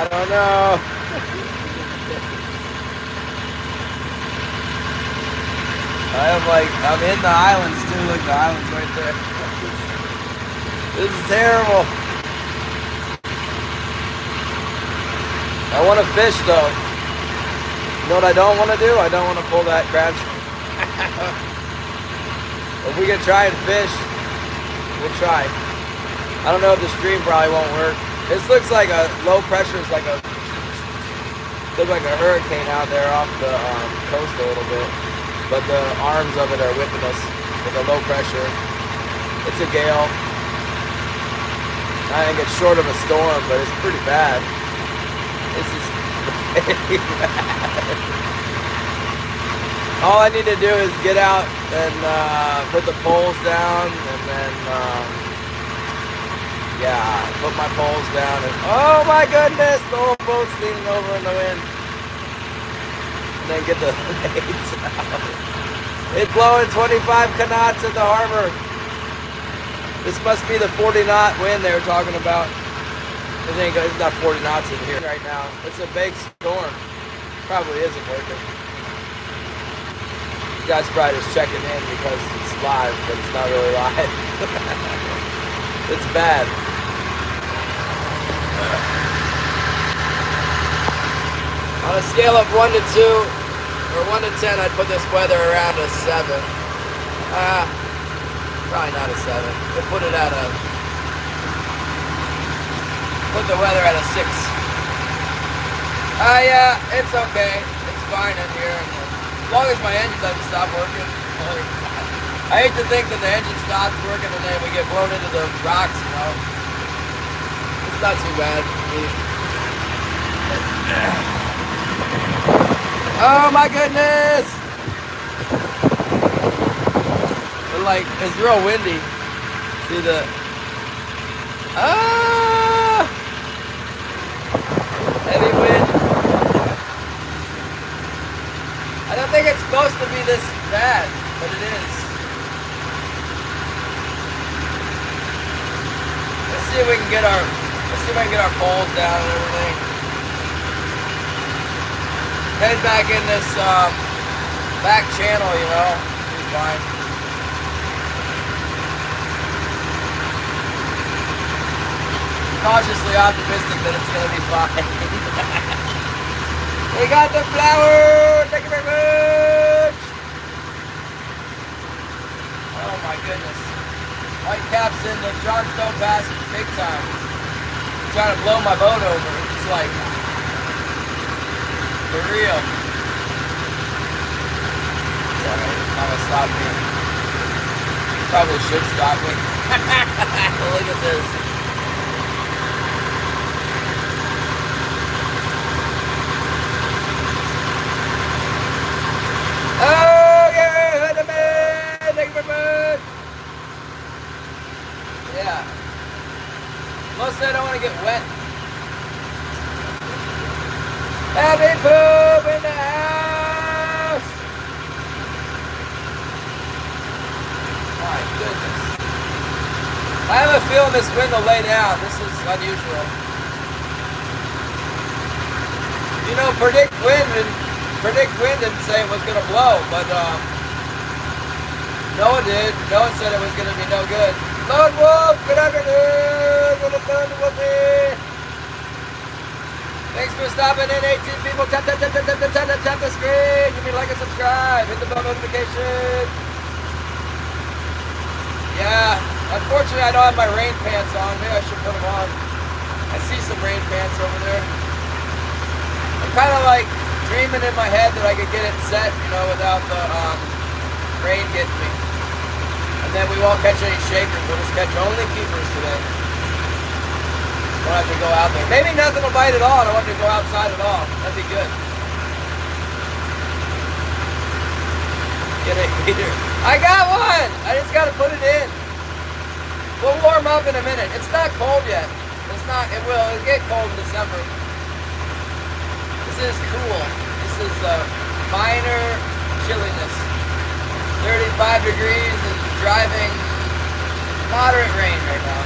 I don't know. I'm in the islands too. Look, the islands right there. This is terrible. I want to fish though. You know what I don't want to do? I don't want to pull that crab. If we can try and fish, we'll try. I don't know if the stream probably won't work. This looks like a low pressure. It's like looks like a hurricane out there off the coast a little bit. But the arms of it are whipping us with a low pressure. It's a gale. I think it's short of a storm, but it's pretty bad. This is very bad. All I need to do is get out and put the poles down, and then yeah, put my poles down, and oh my goodness, the whole boat's leaning over in the wind. And then get the blades out. It's blowing 25 knots at the harbor. This must be the 40 knot wind they were talking about. It's not 40 knots in here right now. It's a big storm. Probably isn't working. You guys probably just checking in because it's live, but it's not really live. It's bad. On a scale of 1 to 2, or 1 to 10, I'd put this weather around a 7. Probably not a 7. We'll put it at a... Put the weather at a 6. Yeah, it's okay. It's fine in here. As long as my engine doesn't stop working. I hate to think that the engine stops working and then we get blown into the rocks, you know. It's not too bad. Oh my goodness! But like, it's real windy. See the... Heavy wind. I don't think it's supposed to be this bad, but it is. Let's see if we can get our poles down and everything. Head back in this back channel, you know. It'll be fine. Cautiously optimistic that it's gonna be fine. We got the flower! Thank you very much! Oh my goodness. White caps in the Johnstone Passage, big time. Trying to blow my boat over. It's like, for real. Sorry, not gonna stop me. Probably should stop me. Look at this. Oh, yeah, thank you very much. Yeah. Mostly I don't want to get wet. Happy poop in the house. My goodness. I have a feeling this wind will lay down. This is unusual. You know, predict wind didn't say it was going to blow, but Noah did. Noah said it was going to be no good. Lone Wolf, good afternoon. Thanks for stopping in, 18 people. Tap the screen. Give me a like and subscribe. Hit the bell notification. Yeah, unfortunately I don't have my rain pants on. Maybe I should put them on. I see some rain pants over there. I'm kind of like dreaming in my head that I could get it set, you know, without the rain getting me. And then we won't catch any shakers. We'll just catch only keepers today. Won't have to go out there. Maybe nothing will bite at all. I don't want to go outside at all. That'd be good. Get a heater. I got one! I just got to put it in. We'll warm up in a minute. It's not cold yet. It's not, it will. It'll get cold in December. This is cool. This is minor chilliness. 35 degrees and driving moderate rain right now.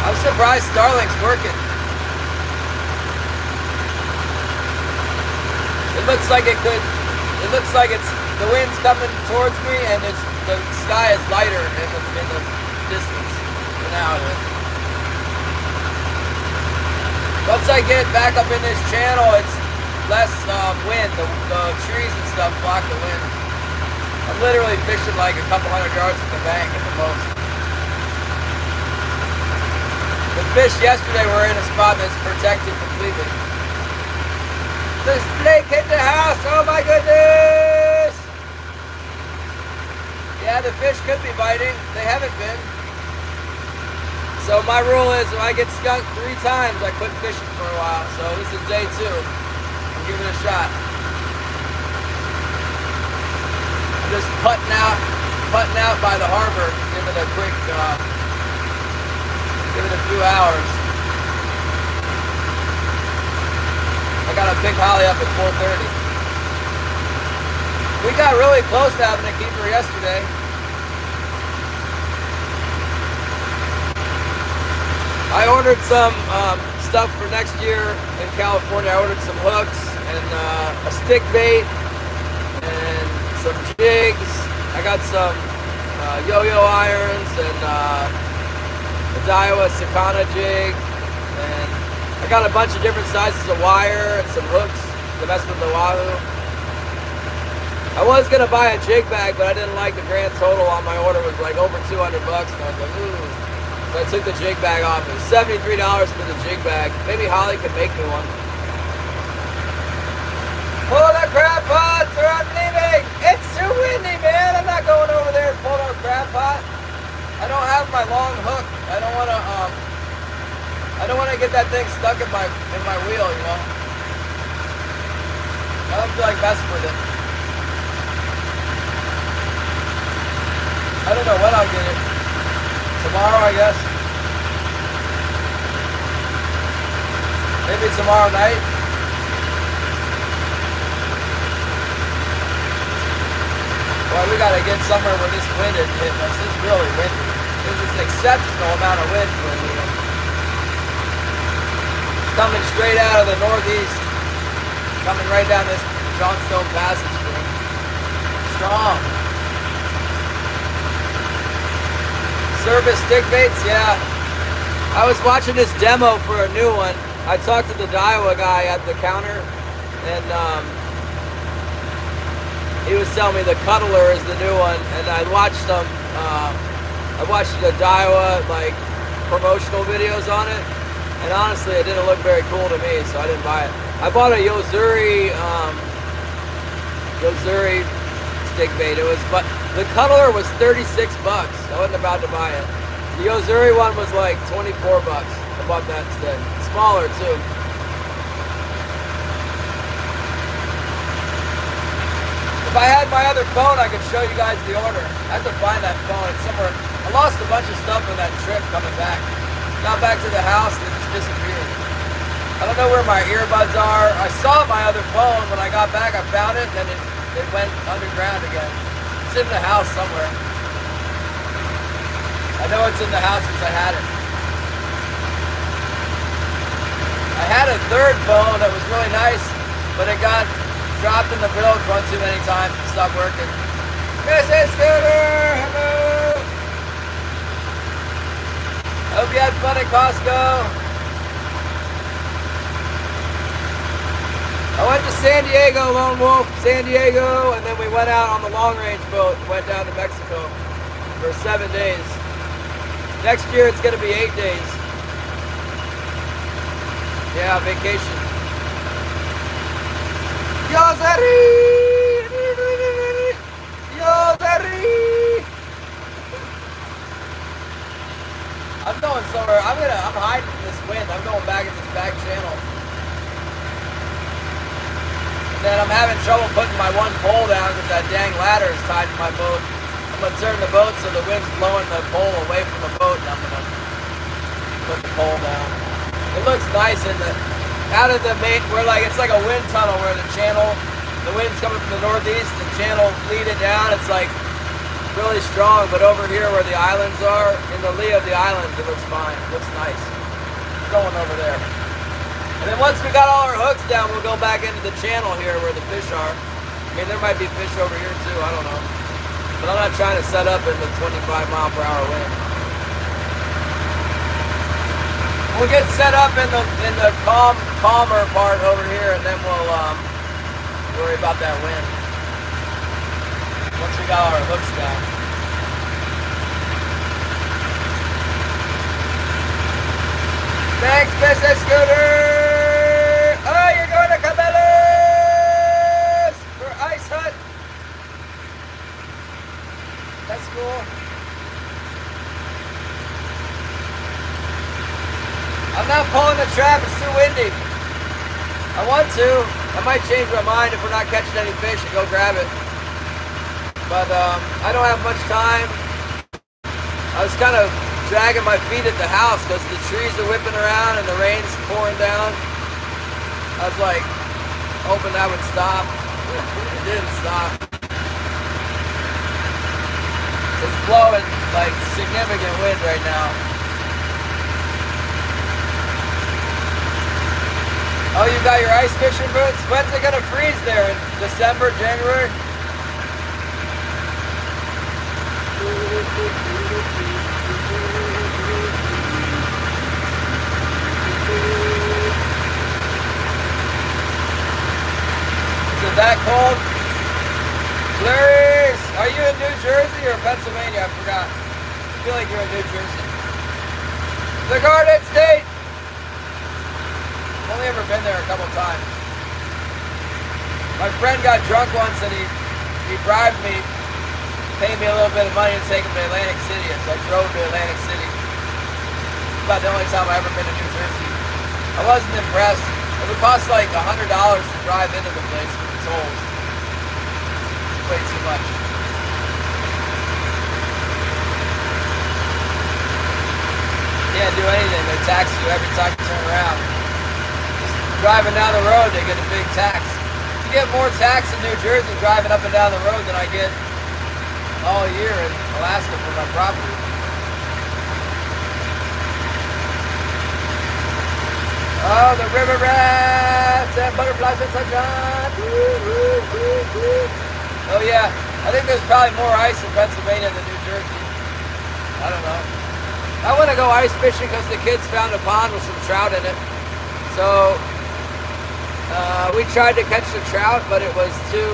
I'm surprised Starlink's working. It looks like it could. It looks like the wind's coming towards me, and the sky is lighter in the distance. For now, it is. Once I get back up in this channel, it's less wind. The trees and stuff block the wind. I'm literally fishing like a couple hundred yards from the bank at the most. The fish yesterday were in a spot that's protected completely. The snake hit the house! Oh my goodness! Yeah, the fish could be biting. They haven't been. So my rule is if I get skunked 3 times, I quit fishing for a while. So this is day 2. I'm giving it a shot. I'm just putting out by the harbor. Give it a quick, give it a few hours. I got a big holly up at 4:30. We got really close to having a keeper yesterday. I ordered some stuff for next year in California. I ordered some hooks and a stick bait and some jigs. I got some yo-yo irons and a Daiwa Sakana jig, and I got a bunch of different sizes of wire and some hooks to mess with the wahoo. I was gonna buy a jig bag, but I didn't like the grand total on my order. It was like over 200 bucks, and I was like, ooh. So I took the jig bag off. It was $73 for the jig bag. Maybe Holly could make me one. Pull the crab pots or I'm leaving! It's too windy, man! I'm not going over there and pull no crab pot. I don't have my long hook. I don't wanna get that thing stuck in my wheel, you know? I don't feel like messing with it. I don't know when I'll get it. Tomorrow, I guess. Maybe tomorrow night. Boy, we gotta get somewhere where this wind is hitting us. It's really windy. There's an exceptional amount of wind for here. It's coming straight out of the northeast. Coming right down this Johnstone Passage stream. Strong. Service stick baits, yeah. I was watching this demo for a new one. I talked to the Daiwa guy at the counter, and he was telling me the Cuddler is the new one, and I watched some. I watched the Daiwa like promotional videos on it, and honestly, it didn't look very cool to me, so I didn't buy it. I bought a Yozuri stick bait. But the Cuddler was 36 bucks. I wasn't about to buy it. The Yozuri one was like 24 bucks. I bought that instead. Smaller too. If I had my other phone, I could show you guys the order. I have to find that phone. It's somewhere. I lost a bunch of stuff on that trip coming back. Got back to the house and it just disappeared. I don't know where my earbuds are. I saw my other phone. When I got back, I found it, and then it went underground again. It's in the house somewhere. I know it's in the house because I had it. I had a third phone that was really nice, but it got dropped in the bilge one too many times and stopped working. Mrs. Scooter, hello! Hope you had fun at Costco. I went to San Diego, Lone Wolf, San Diego, and then we went out on the long range boat and went down to Mexico for 7 days. Next year it's going to be 8 days. Yeah, vacation. Yozari! Yozari! I'm going somewhere. I'm hiding from this wind. I'm going back in this back channel. Then I'm having trouble putting my one pole down because that dang ladder is tied to my boat. I'm going to turn the boat so the wind's blowing the pole away from the boat, and I'm going to put the pole down. It looks nice in out of the main, it's like a wind tunnel where the channel, the wind's coming from the northeast, the channel leading down, it's like really strong, but over here where the islands are, in the lee of the islands, it looks fine. It looks nice. Going over there. And then once we got all our hooks down, we'll go back into the channel here where the fish are. I mean, there might be fish over here too, I don't know. But I'm not trying to set up in the 25-mile-per-hour wind. We'll get set up in the calmer part over here, and then we'll worry about that wind. Once we got our hooks down. Thanks, Business Scooter! Oh, you're going to Cabela's for Ice Hut. That's cool. I'm not pulling the trap, it's too windy. I want to. I might change my mind if we're not catching any fish and go grab it. But I don't have much time. I was kind of dragging my feet at the house because the trees are whipping around and the rain's pouring down. I was like, hoping that would stop. It didn't stop. It's blowing like significant wind right now. Oh, you got your ice fishing boots? When's it gonna freeze there? In December, January? Is it that cold? Clarice, are you in New Jersey or Pennsylvania? I forgot. I feel like you're in New Jersey. The Garden State! I've only ever been there a couple times. My friend got drunk once and he bribed me, paid me a little bit of money to take him to Atlantic City, and so I drove to Atlantic City. About the only time I've ever been to New Jersey. I wasn't impressed. It would cost like $100 to drive into the place with the tolls. It's way too much. You can't do anything. They tax you every time you turn around. Just driving down the road, they get a big tax. You get more tax in New Jersey driving up and down the road than I get all year in Alaska for my property. Oh, the river rats and butterflies and sunshine. Oh yeah, I think there's probably more ice in Pennsylvania than New Jersey. I don't know. I want to go ice fishing because the kids found a pond with some trout in it. So we tried to catch the trout, but it was too,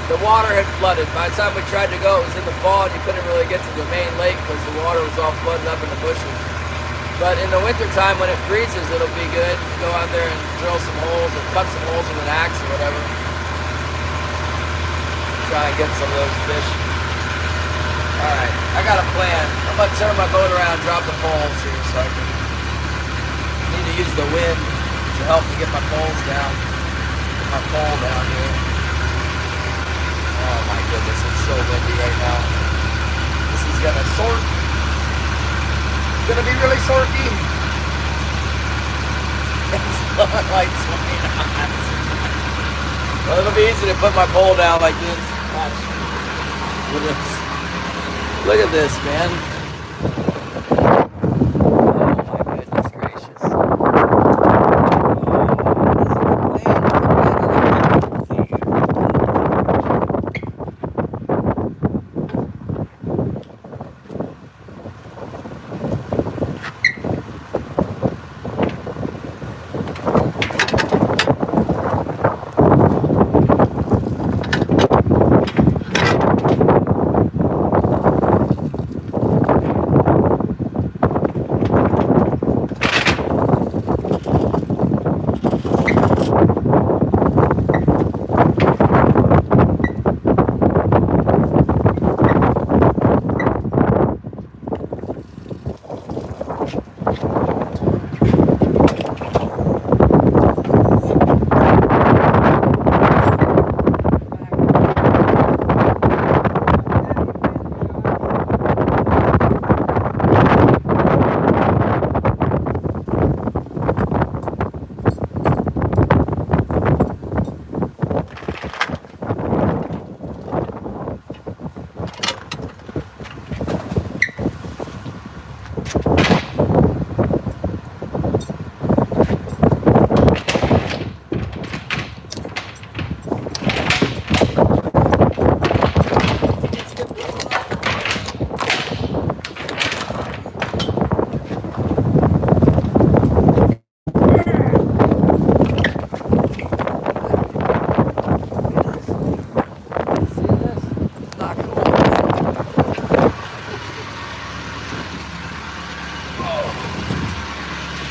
the water had flooded. By the time we tried to go, it was in the fall and you couldn't really get to the main lake because the water was all flooded up in the bushes. But in the winter time when it freezes, it'll be good. Go out there and drill some holes or cut some holes with an axe or whatever. Try and get some of those fish. Alright, I got a plan. I'm going to turn my boat around and drop the poles here so I can... need to use the wind to help me get my poles down. Get my pole down here. Oh my goodness, it's so windy right now. This is going to sort. It's going to be really sorky. It's blowing like 20 knots. Well, it'll be easy to put my pole down like this. Watch. Look at this, man. Oh my goodness gracious.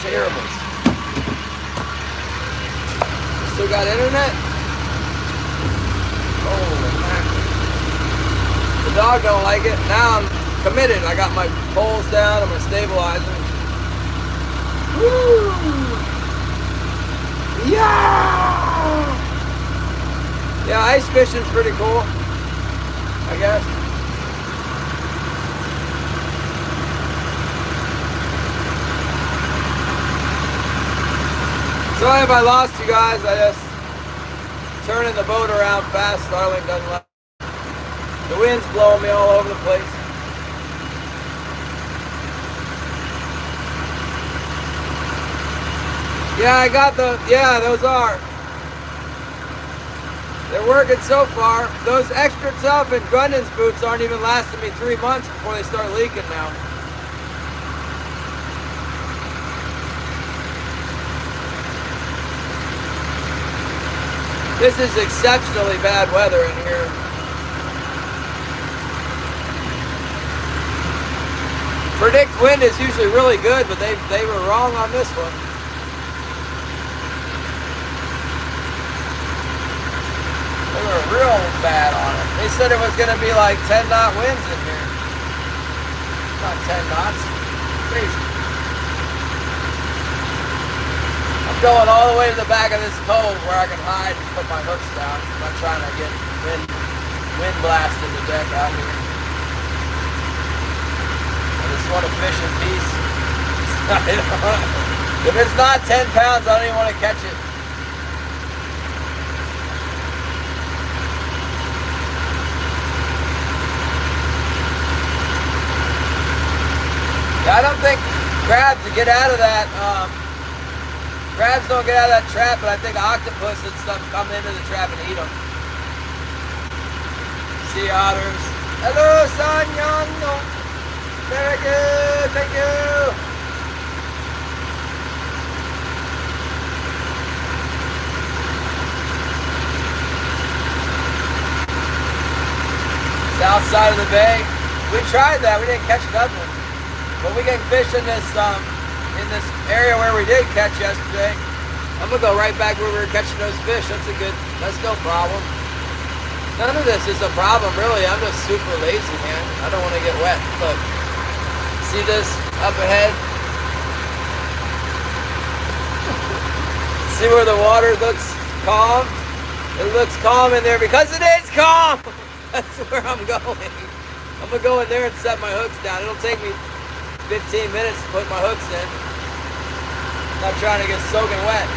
terrible. Still got internet? Holy mackerel. The dog don't like it. Now I'm committed. I got my poles down and my stabilizers. Woo! Yeah! Yeah, ice fishing's pretty cool, I guess. Sorry if I lost you guys. I just turning the boat around fast. Starling doesn't like it. The wind's blowing me all over the place. Yeah, I got those are. They're working so far. Those extra tough and Grundon's boots aren't even lasting me 3 months before they start leaking now. This is exceptionally bad weather in here. Predict wind is usually really good, but they were wrong on this one. They were real bad on it. They said it was going to be like 10-knot winds in here. Not 10 knots. Crazy. I'm going all the way to the back of this cove where I can hide and put my hooks down. I'm not trying to get wind blasted to death out here. I just want to fish in peace. If it's not 10 pounds, I don't even want to catch it. I don't think crabs get out of that. Crabs don't get out of that trap, but I think octopus and stuff come into the trap and eat them. Sea otters. Hello, Sanyano. Very good, thank you. South side of the bay. We tried that. We didn't catch nothing. But we can fish in this area where we did catch yesterday. I'm gonna go right back where we were catching those fish. That's no problem. None of this is a problem really. I'm just super lazy, man. I don't want to get wet. Look, see this up ahead? See where the water looks calm? It looks calm in there because it is calm. That's where I'm going. I'm gonna go in there and set my hooks down. It'll take me 15 minutes to put my hooks in. Not trying to get soaking wet.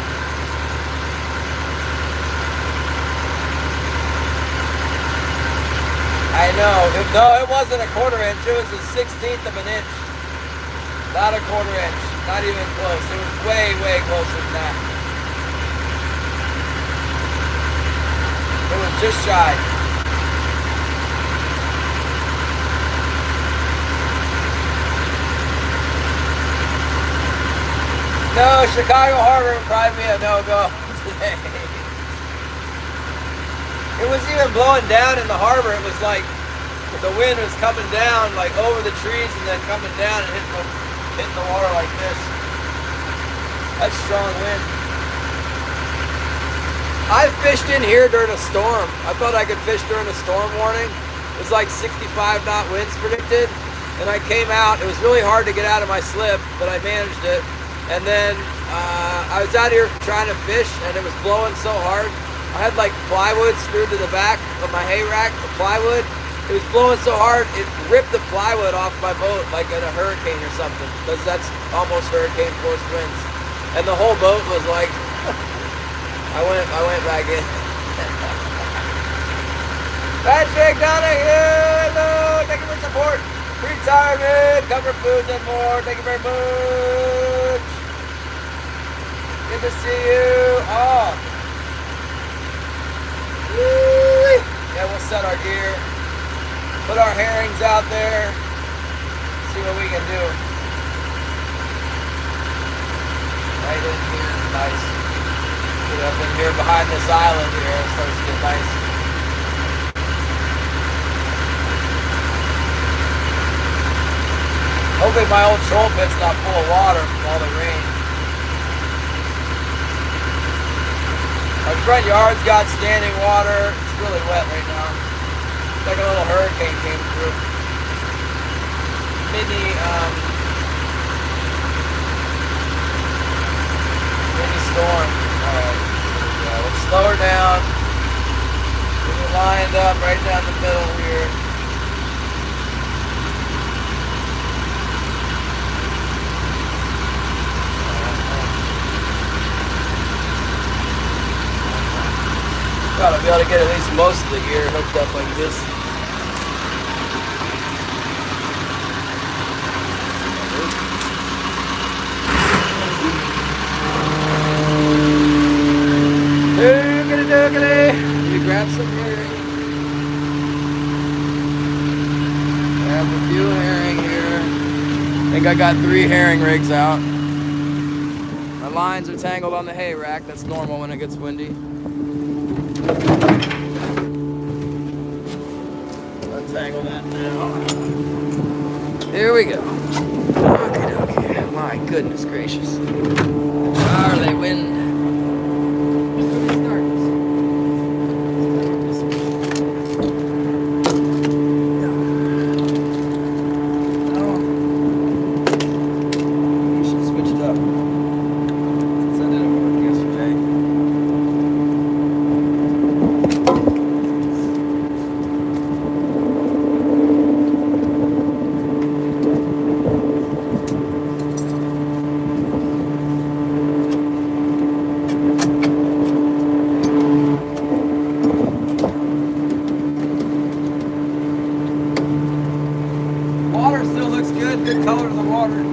I know. No, it wasn't a 1/4 inch. It was a 1/16 of an inch. Not a 1/4 inch. Not even close. It was way, way closer than that. It was just shy. No, Chicago Harbor would probably be a no-go today. It was even blowing down in the harbor. It was like the wind was coming down like over the trees and then coming down and hitting the water like this. That's strong wind. I fished in here during a storm. I thought I could fish during a storm warning. It was like 65-knot winds predicted. And I came out. It was really hard to get out of my slip, but I managed it. And then I was out here trying to fish, and it was blowing so hard. I had like plywood screwed to the back of my hay rack, the plywood. It was blowing so hard, it ripped the plywood off my boat like in a hurricane or something, because that's almost hurricane force winds. And the whole boat was like, I went back in. Patrick Donahue, hello, thank you for support. Retirement, cover foods and more, thank you very much. Good to see you. Oh. Woo-wee. Yeah, we'll set our gear. Put our herrings out there. See what we can do. Right in here is nice. Get up in here behind this island here. It starts to get nice. Hopefully my old troll pit's not full of water from all the rain. My front yard's got standing water. It's really wet right now. It's like a little hurricane came through. Mini storm. Alright. Yeah, let's slow her down. Get her lined up right down the middle here. Gotta be able to get at least most of the gear hooked up like this. Doogity doogity! You grab some herring. Grab a few herring here. I think I got 3 herring rigs out. My lines are tangled on the hay rack. That's normal when it gets windy. Untangle that now. Here we go. Okay. My goodness gracious. Gnarly wind. Water still looks good color to the water.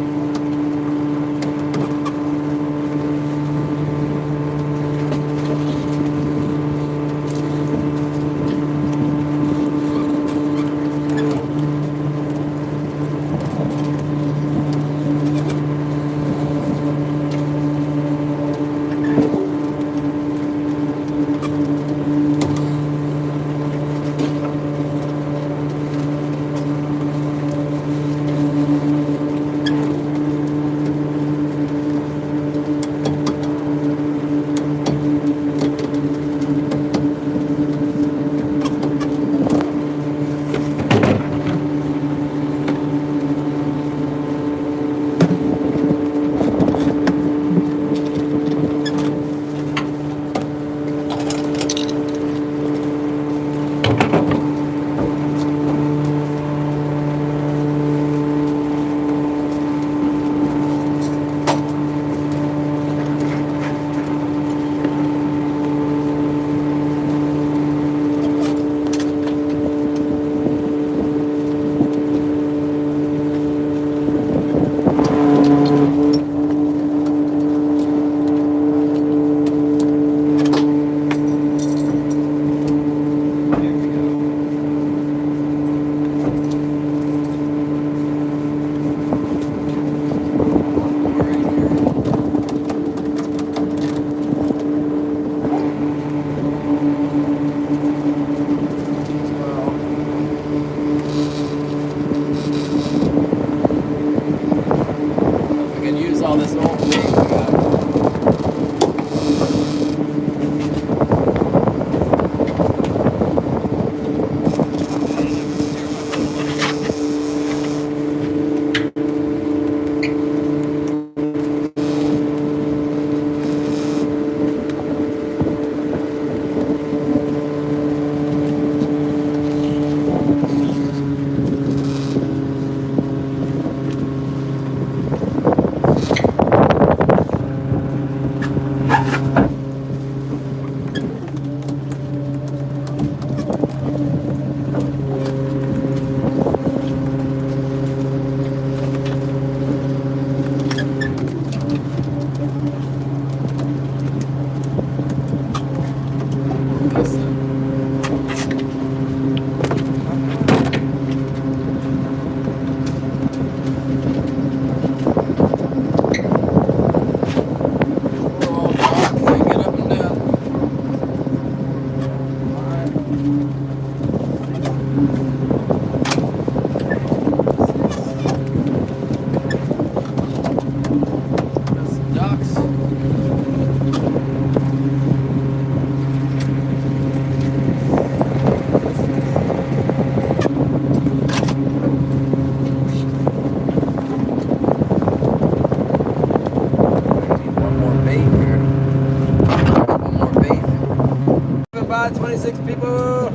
God, 26 people.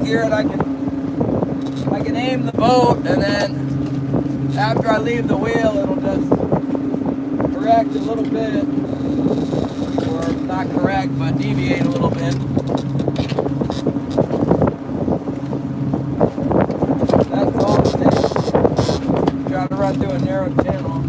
Here, and I can aim the boat, and then after I leave the wheel, it'll just correct a little bit, or not correct, but deviate a little bit. That's all it takes. Trying to run through a narrow channel.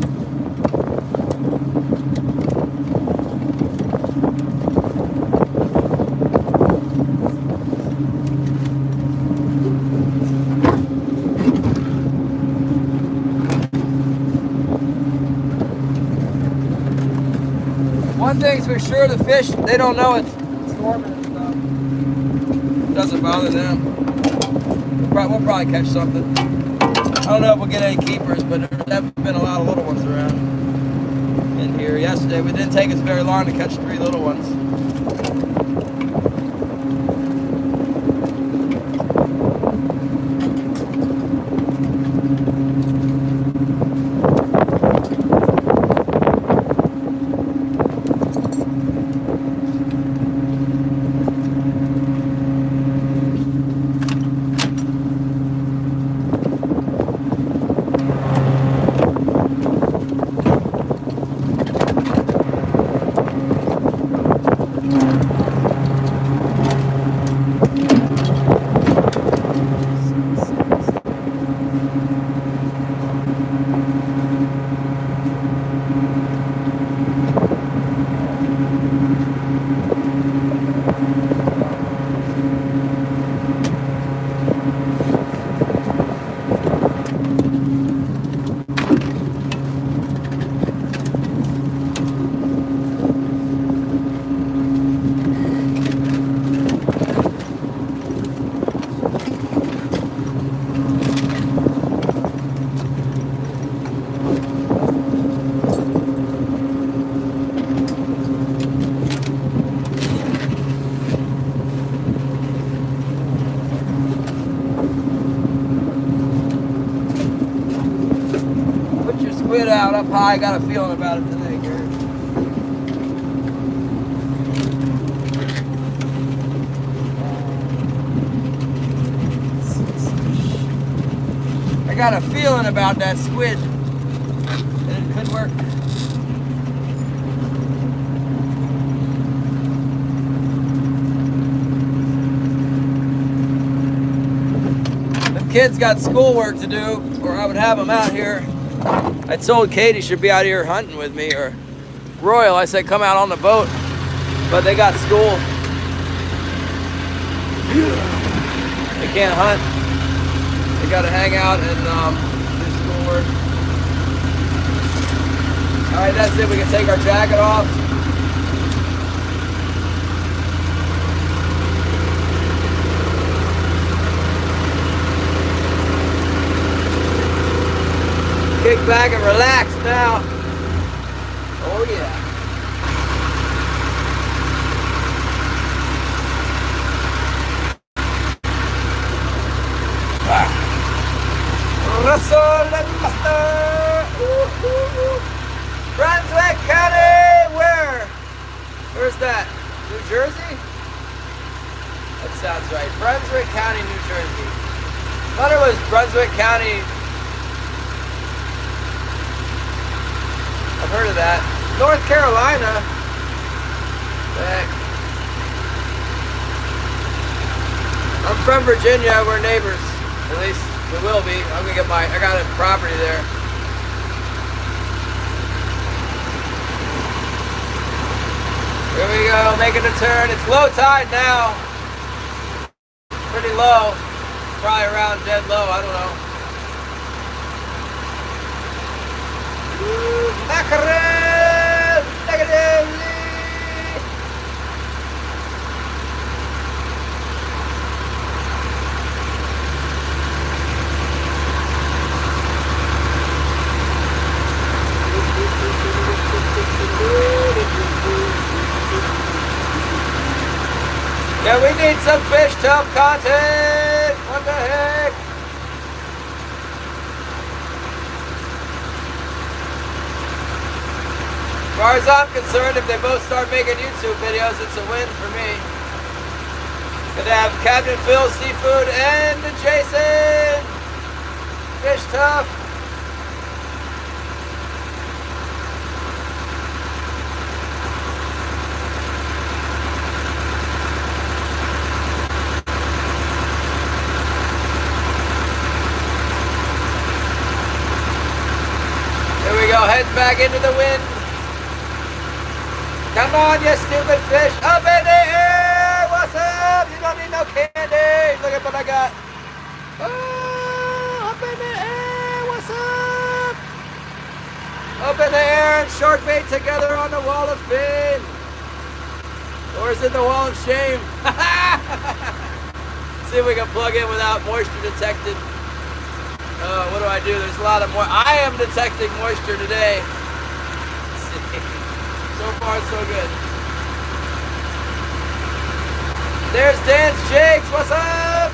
One thing's for sure, the fish, they don't know it's storming and stuff. It doesn't bother them. We'll probably catch something. I don't know if we'll get any keepers, but there's definitely been a lot of little ones around in here. Yesterday, it didn't take us very long to catch 3 little ones. Squid out up high. I got a feeling about it today, Gary. I got a feeling about that squid. It could work. The kids got schoolwork to do, or I would have them out here. I told Katie should be out here hunting with me, or Royal. I said come out on the boat, but they got school. They can't hunt. They got to hang out and do schoolwork. Alright, that's it. We can take our jacket off. Kick back and relax now. Oh yeah. Russell and Buster. Brunswick County. Where? Where's that? New Jersey? That sounds right. Brunswick County, New Jersey. I thought it was Brunswick County. I've heard of that. North Carolina. Heck. I'm from Virginia. We're neighbors. At least we will be. I'm gonna get I got a property there. Here we go, making a turn. It's low tide now. Pretty low. Probably around dead low. I don't know. Mackerel! Negatively! Yeah, we need some fish tough content! What the heck? As far as I'm concerned, if they both start making YouTube videos, it's a win for me. Gonna have Captain Phil Seafood and Jason Fish Tough. Here we go, heading back into the wind. Come on, you stupid fish. Up in the air. What's up? You don't need no candy. Look at what I got. Oh, up in the air. What's up? Up in the air and shark bait together on the wall of fame. Or is it the wall of shame? See if we can plug in without moisture detected. What do I do? There's a lot of I am detecting moisture today. Let's see. So far, so good. There's Dance Jakes. What's up?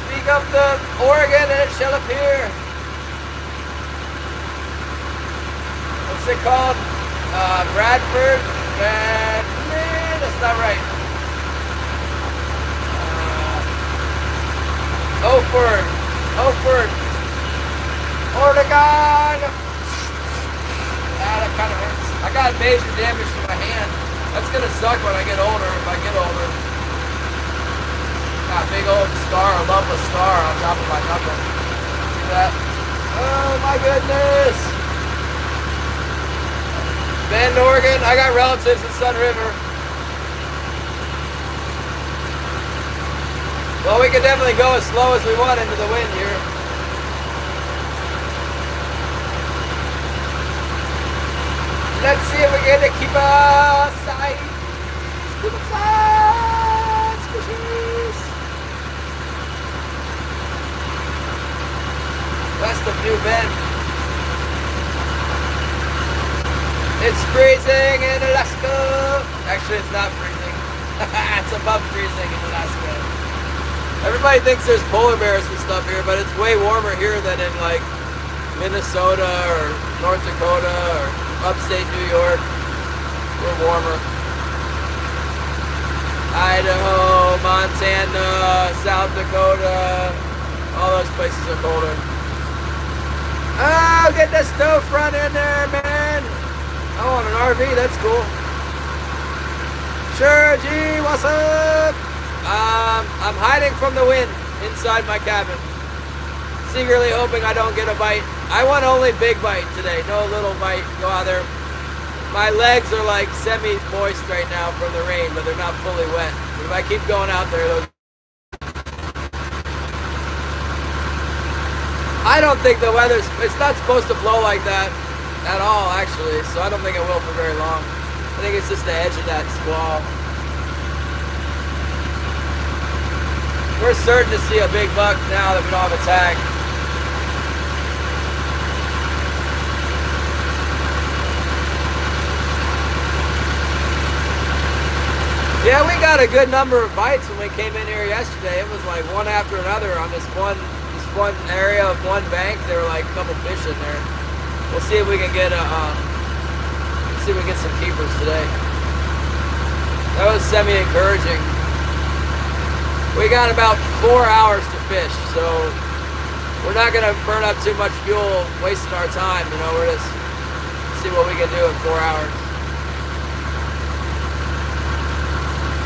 Speak up the Oregon and it shall appear. What's it called? Bradford? That's not right. Oakford. Oregon. That kind of hurts. I got major damage to my hand. That's gonna suck when I get older, if I get older. Got a big old scar, a lumpless scar on top of my knuckle. See that? Oh my goodness! Bend, Oregon. I got relatives in Sun River. Well, we can definitely go as slow as we want into the wind here. Let's see if we get to keep a sight. Keep a sight, squishies. West of New Bend. It's freezing in Alaska. Actually, it's not freezing. It's above freezing in Alaska. Everybody thinks there's polar bears and stuff here, but it's way warmer here than in like Minnesota or North Dakota or upstate New York. We're warmer. Idaho, Montana, South Dakota, all those places are colder. Oh, get the stove front in there, man. I want an RV, that's cool. Sure, G, what's up? I'm hiding from the wind inside my cabin. Secretly hoping I don't get a bite. I want only big bite today, no little bite. Go out there. My legs are like semi-moist right now from the rain, but they're not fully wet. But if I keep going out there, I don't think the weather's, it's not supposed to blow like that. at all, actually, so I don't think it will for very long. I think it's just the edge of that squall. We're certain to see a big buck now that we don't have a tag. Yeah, we got a good number of bites when we came in here yesterday. It was like one after another on this one area of one bank. There were like a couple fish in there. We'll see if we can get some keepers today. That was semi-encouraging. We got about 4 hours to fish, so we're not gonna burn up too much fuel wasting our time. You know, we're just see what we can do in 4 hours.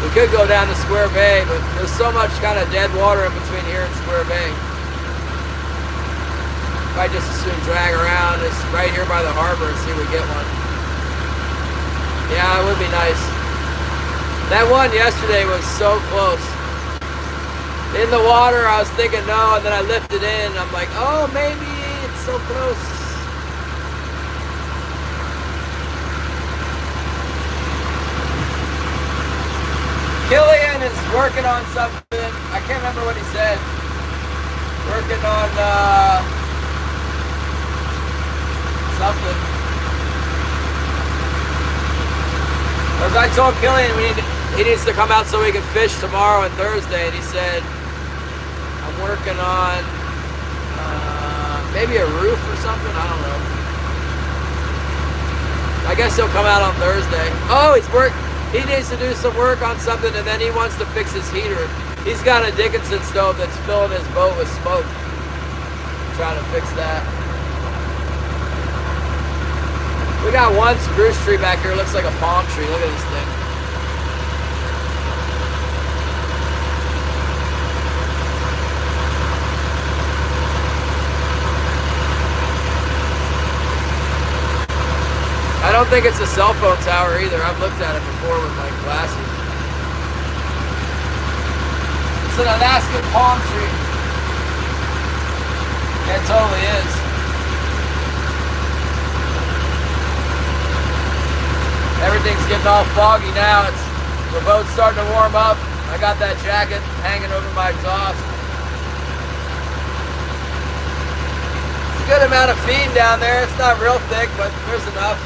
We could go down to Square Bay, but there's so much kind of dead water in between here and Square Bay. Might just as soon drag around just right here by the harbor and see if we get one. Yeah, it would be nice. That one yesterday was so close. In the water, I was thinking no, and then I lifted in, and I'm like, oh, maybe it's so close. Killian is working on something. I can't remember what he said. Working on something. As I told Killian, he needs to come out so we can fish tomorrow and Thursday, and he said, I'm working on maybe a roof or something. I don't know. I guess he'll come out on Thursday. Oh, he needs to do some work on something, and then he wants to fix his heater. He's got a Dickinson stove that's filling his boat with smoke. Trying to fix that. We got one spruce tree back here. It looks like a palm tree. Look at this thing. I don't think it's a cell phone tower either. I've looked at it before with my glasses. It's an Alaskan palm tree. Yeah, it totally is. Everything's getting all foggy now. The boat's starting to warm up. I got that jacket hanging over my exhaust. It's a good amount of feed down there. It's not real thick, but there's enough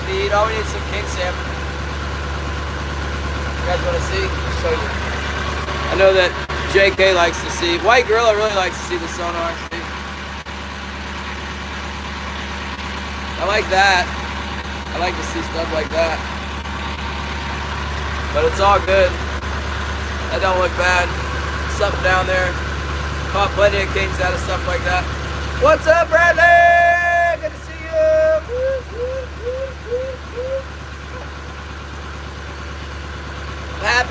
feed. All we need is some king salmon. You guys want to see? I'll show you. I know that JK likes to see. White Gorilla really likes to see the sonar. See? I like that. I like to see stuff like that. But it's all good. That don't look bad. Something down there. Caught plenty of kings out of stuff like that. What's up, Bradley? Good to see you.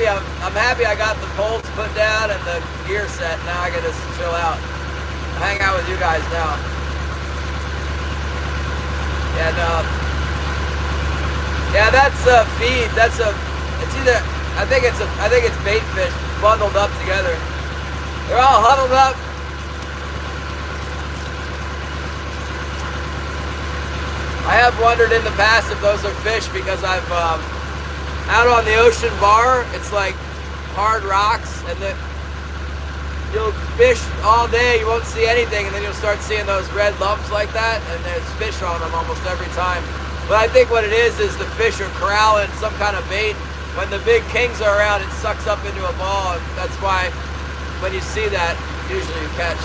I'm happy I got the poles put down and the gear set. Now I can just chill out. Hang out with you guys now. And yeah, that's a feed. It's either I think it's bait fish bundled up together. They're all huddled up. I have wondered in the past if those are fish because I've out on the ocean bar, it's like hard rocks, and you'll fish all day, you won't see anything, and then you'll start seeing those red lumps like that, and there's fish on them almost every time. But I think what it is the fish are corralling some kind of bait. When the big kings are around, it sucks up into a ball, and that's why when you see that, usually you catch.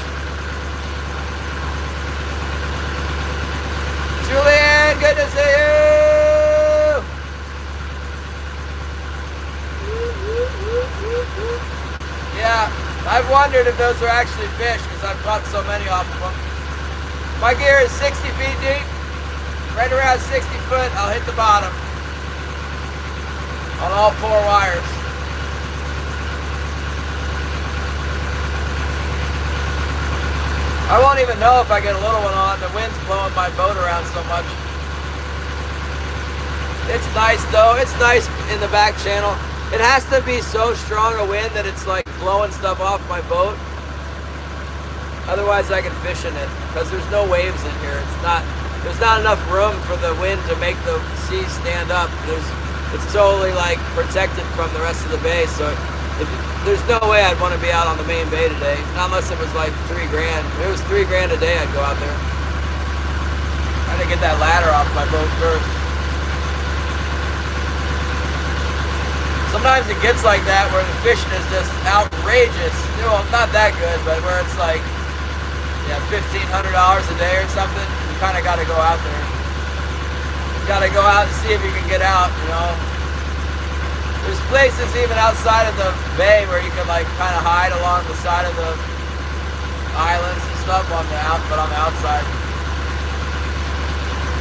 Julian, good to see you! Yeah, I've wondered if those are actually fish because I've caught so many off of them. My gear is 60 feet deep. Right around 60 foot, I'll hit the bottom on all 4 wires. I won't even know if I get a little one on. The wind's blowing my boat around so much. It's nice though. It's nice in the back channel. It has to be so strong a wind that it's like blowing stuff off my boat. Otherwise I can fish in it because there's no waves in here. there's not enough room for the wind to make the sea stand up. It's totally like protected from the rest of the bay, so there's no way I'd want to be out on the main bay today, not unless it was like $3 grand. If it was $3 grand a day, I'd go out there. I had to get that ladder off my boat first. Sometimes it gets like that where the fishing is just outrageous. Well, not that good, but where it's like, yeah, $1,500 a day or something. You kind of got to go out there. You got to go out and see if you can get out, you know. There's places even outside of the bay where you can like kind of hide along the side of the islands and stuff but on the outside.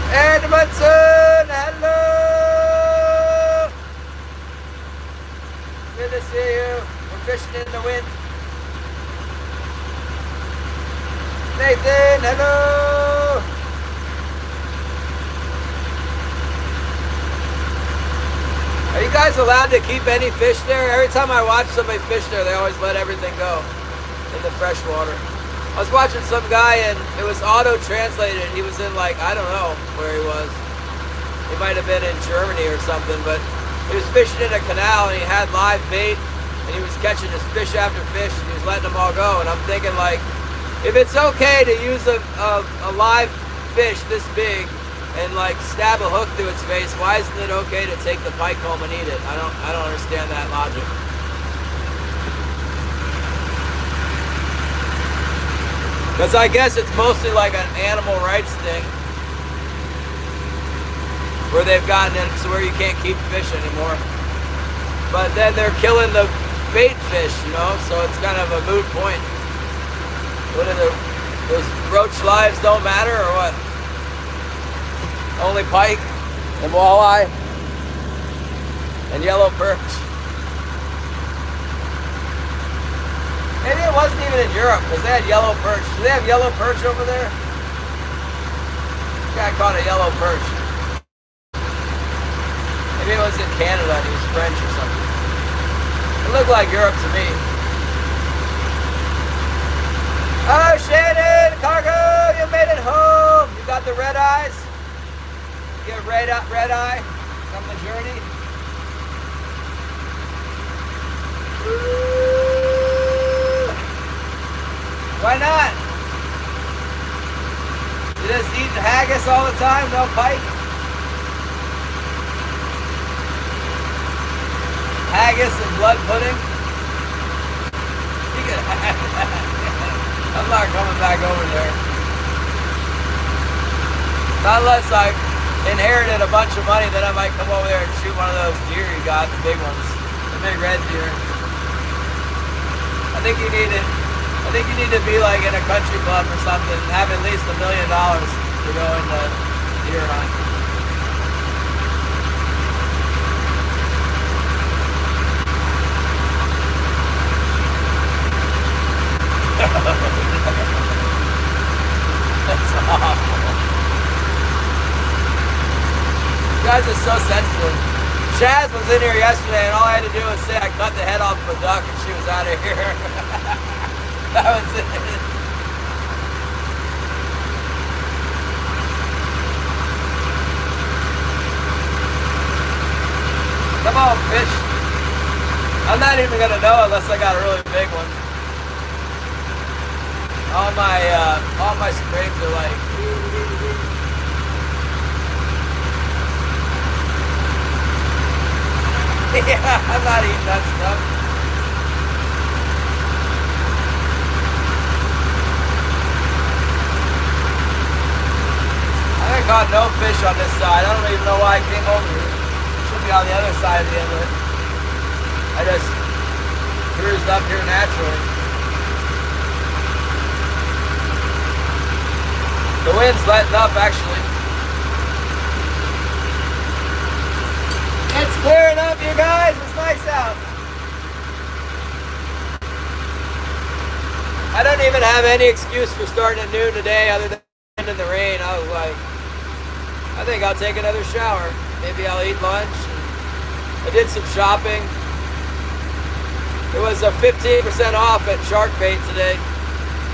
Edmondson, hello! Good to see you. We're fishing in the wind. Nathan, hello! Are you guys allowed to keep any fish there? Every time I watch somebody fish there, they always let everything go in the fresh water. I was watching some guy and it was auto-translated. He was in like, I don't know where he was. He might have been in Germany or something, but he was fishing in a canal and he had live bait and he was catching just fish after fish and he was letting them all go. And I'm thinking like, if it's okay to use a live fish this big and like stab a hook through its face, why isn't it okay to take the pike home and eat it? I don't understand that logic. Because I guess it's mostly like an animal rights thing, where they've gotten it to where you can't keep fish anymore. But then they're killing the bait fish, you know, so it's kind of a moot point. What are those roach lives don't matter or what? Only pike and walleye and yellow perch. Maybe it wasn't even in Europe because they had yellow perch. Do they have yellow perch over there? This guy caught a yellow perch. Maybe it was in Canada and he was French or something. It looked like Europe to me. Oh, Shannon, cargo, you made it home. You got the red eyes? You have red eye from the journey? Woo. Why not? You just eating haggis all the time, no pike? Haggis and blood pudding? You can have that. I'm not coming back over there. Not unless I inherited a bunch of money, then I might come over there and shoot one of those deer you got, the big ones. The big red deer. I think you need to be like in a country club or something and have at least $1 million to go into deer hunt. That's awful. You guys are so sensitive. Shaz was in here yesterday and all I had to do was say I cut the head off of a duck and she was out of here. That was it. Come on, fish. I'm not even gonna know unless I got a really big one. All my springs are like. Yeah, I'm not eating that stuff. I ain't caught no fish on this side. I don't even know why I came over here. Should be on the other side of the inlet. I just cruised up here naturally. The wind's letting up actually. It's clearing up, you guys. It's nice out. I don't even have any excuse for starting at noon today other than in the rain. I was like, I think I'll take another shower. Maybe I'll eat lunch. I did some shopping. It was a 15% off at Shark Bait today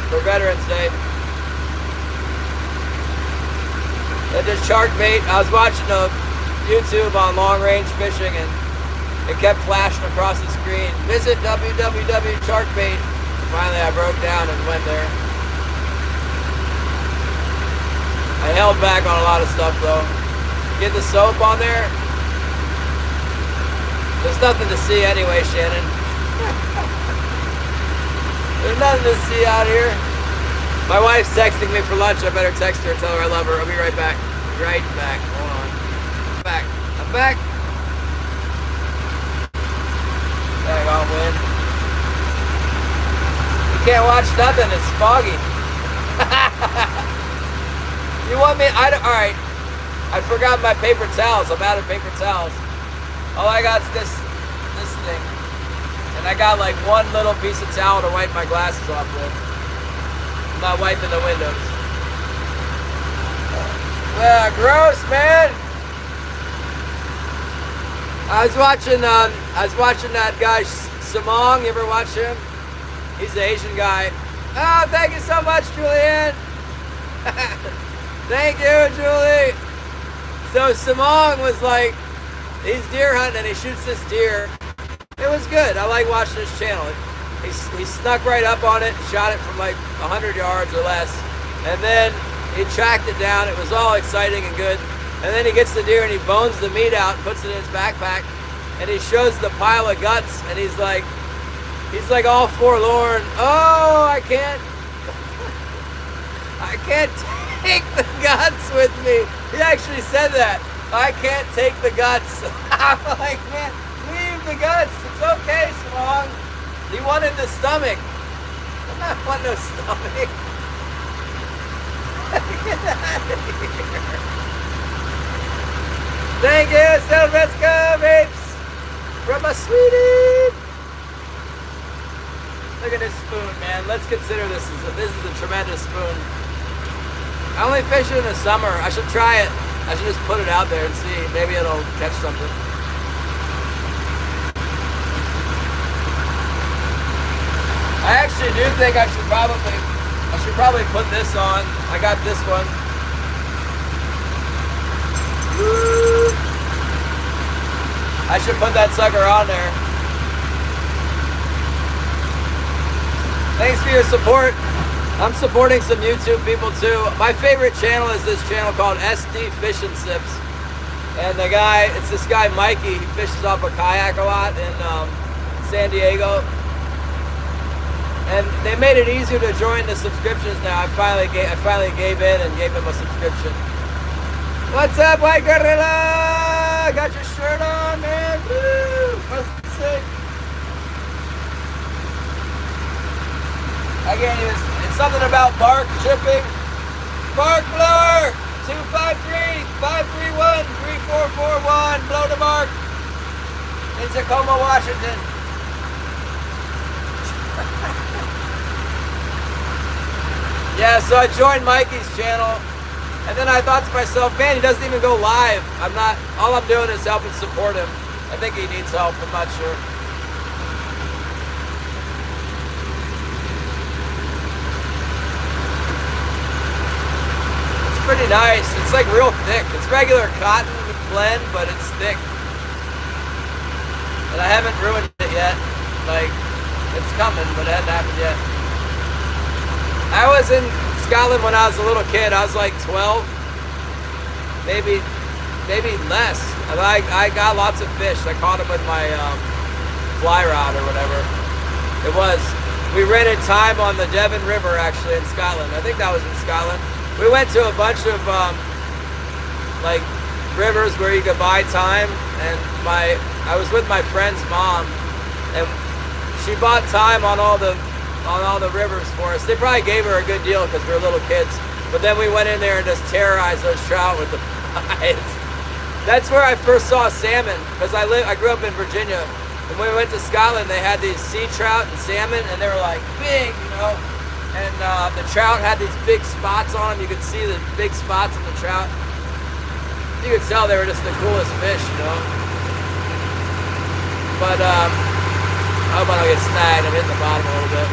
for Veterans Day. They did shark bait. I was watching a YouTube on long range fishing and it kept flashing across the screen. Visit www.sharkbait. Finally I broke down and went there. I held back on a lot of stuff though. Get the soap on there. There's nothing to see anyway, Shannon. There's nothing to see out here. My wife's texting me for lunch. I better text her and tell her I love her. I'll be right back. Right back. Hold on. I'm back. I'm back. Dang on, wind. You can't watch nothing. It's foggy. You want me? Alright. I forgot my paper towels. I'm out of paper towels. All I got is this thing. And I got like one little piece of towel to wipe my glasses off with. I'm not wiping the windows. Gross, man. I was watching that guy Samong. You ever watch him? He's the Asian guy. Oh, thank you so much, Julianne. Thank you, Julie. So Samong was like, he's deer hunting and he shoots this deer. It was good. I like watching his channel. He snuck right up on it and shot it from like 100 yards or less. And then he tracked it down. It was all exciting and good. And then he gets the deer and he bones the meat out and puts it in his backpack. And he shows the pile of guts and he's like all forlorn. Oh, I can't take the guts with me. He actually said that. I can't take the guts. I'm like, man, leave the guts. It's okay, Swong. He wanted the stomach. I'm not wanting no stomach. Get out of here. Thank you, Silveska Vapes. From a sweetie. Look at this spoon, man. Let's consider this is a tremendous spoon. I only fish it in the summer. I should try it. I should just put it out there and see. Maybe it'll catch something. I actually do think I should probably put this on. I got this one. Woo. I should put that sucker on there. Thanks for your support. I'm supporting some YouTube people too. My favorite channel is this channel called SD Fish and Sips. And it's this guy Mikey. He fishes off a kayak a lot in San Diego. And they made it easier to join the subscriptions now. I finally gave in and gave him a subscription. What's up, White Gorilla? Got your shirt on, man. Woo! That's sick. I can't even. It's something about bark chipping. Bark blower. 253-531-3441. Blow the bark. In Tacoma, Washington. Yeah, so I joined Mikey's channel, and then I thought to myself, man, he doesn't even go live. All I'm doing is helping support him. I think he needs help, I'm not sure. It's pretty nice. It's like real thick. It's regular cotton blend, but it's thick. And I haven't ruined it yet. Like, it's coming, but it hasn't happened yet. I was in Scotland when I was a little kid. I was like 12, maybe less. I got lots of fish. I caught them with my fly rod or whatever it was. We rented time on the Devon River actually in Scotland. I think that was in Scotland. We went to a bunch of like rivers where you could buy time, and I was with my friend's mom, and she bought time on all the rivers for us. They probably gave her a good deal because we were little kids. But then we went in there and just terrorized those trout with the flies. That's where I first saw salmon, because I grew up in Virginia. And when we went to Scotland, they had these sea trout and salmon, and they were like big, you know. And the trout had these big spots on them. You could see the big spots on the trout. You could tell they were just the coolest fish, you know. But I hope I don't get snagged. I'm hitting the bottom a little bit.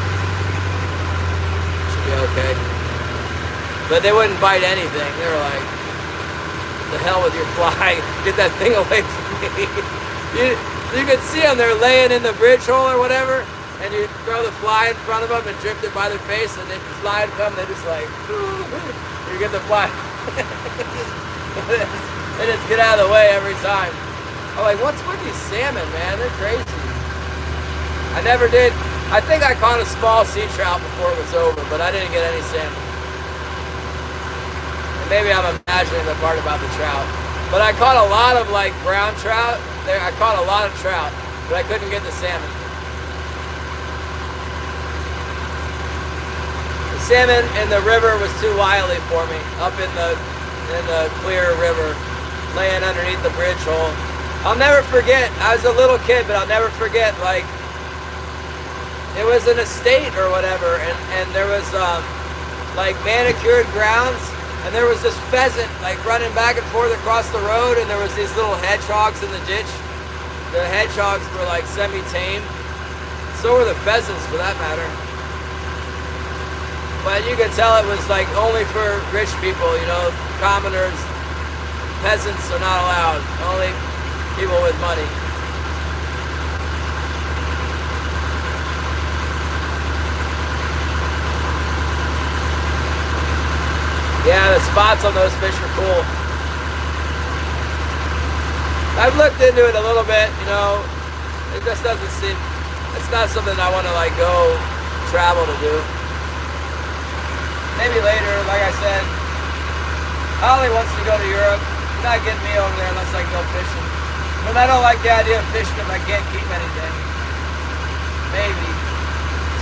Should be okay. But they wouldn't bite anything. They were like, the hell with your fly. Get that thing away from me. You can see them, they're laying in the bridge hole or whatever, and you throw the fly in front of them and drift it by their face, and then the fly would come, they just like, you get the fly. They just get out of the way every time. I'm like, what's with these salmon, man? They're crazy. I never did. I think I caught a small sea trout before it was over, but I didn't get any salmon. And maybe I'm imagining the part about the trout. But I caught a lot of like brown trout. I caught a lot of trout, but I couldn't get the salmon. The salmon in the river was too wily for me. Up in the clear river, laying underneath the bridge hole. I'll never forget. I was a little kid, but I'll never forget. Like, it was an estate or whatever, and there was like manicured grounds. And there was this pheasant like running back and forth across the road, and there was these little hedgehogs in the ditch. The hedgehogs were like semi-tame. So were the pheasants, for that matter. But you could tell it was like only for rich people, you know, commoners. Peasants are not allowed. Only people with money. Yeah, the spots on those fish are cool. I've looked into it a little bit, you know. It just doesn't seem, it's not something I want to like go travel to do. Maybe later, like I said, Holly wants to go to Europe. She's not getting me over there unless I go fishing. But I don't like the idea of fishing if I can't keep anything. Maybe.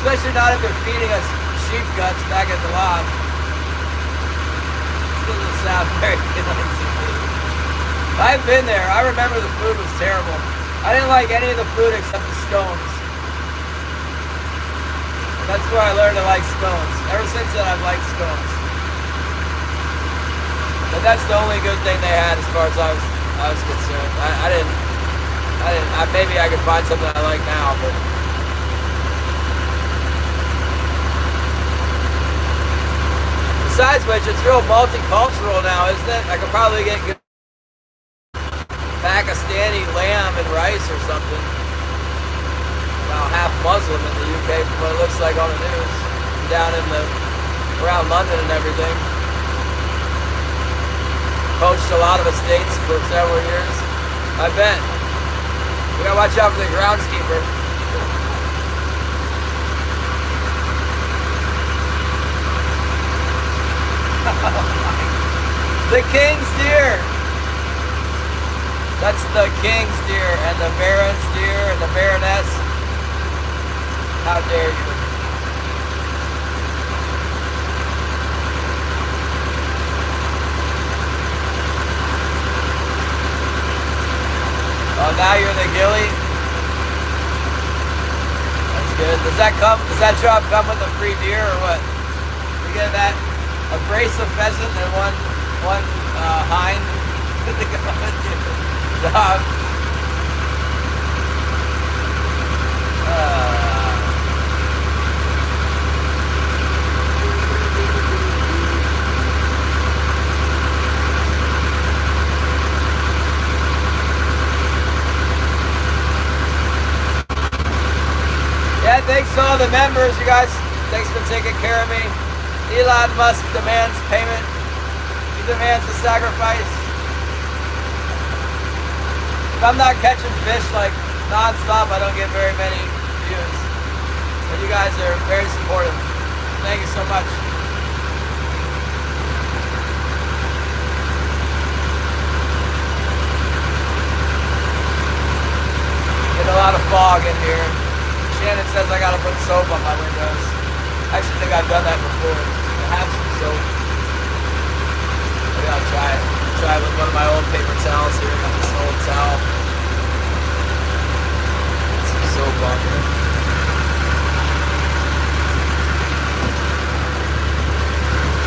Especially not if they're feeding us sheep guts back at the lodge. Doesn't sound very good. I've been there. I remember the food was terrible. I didn't like any of the food except the scones. And that's where I learned to like scones. Ever since then, I've liked scones. But that's the only good thing they had as far as I was concerned. Maybe I could find something I like now, but. Besides which, it's real multicultural now, isn't it? I could probably get good Pakistani lamb and rice or something. About half Muslim in the UK from what it looks like on the news. Down in around London and everything. Coached a lot of estates for several years. I bet. We gotta watch out for the groundskeeper. The king's deer. That's the king's deer and the baron's deer and the baroness. How dare you? Oh, now you're the ghillie? That's good. Does that job come with a free deer or what? You get that? A brace of pheasant and one hind. Dog. Yeah, thanks to all the members, you guys. Thanks for taking care of me. Elon Musk demands payment. He demands a sacrifice. If I'm not catching fish like non-stop, I don't get very many views. But you guys are very supportive. Thank you so much. Get a lot of fog in here. Shannon says I gotta put soap on my windows. I actually think I've done that before. I have some soap. Maybe I'll try it. Try it with one of my old paper towels here. Got this old towel. Put some soap on here.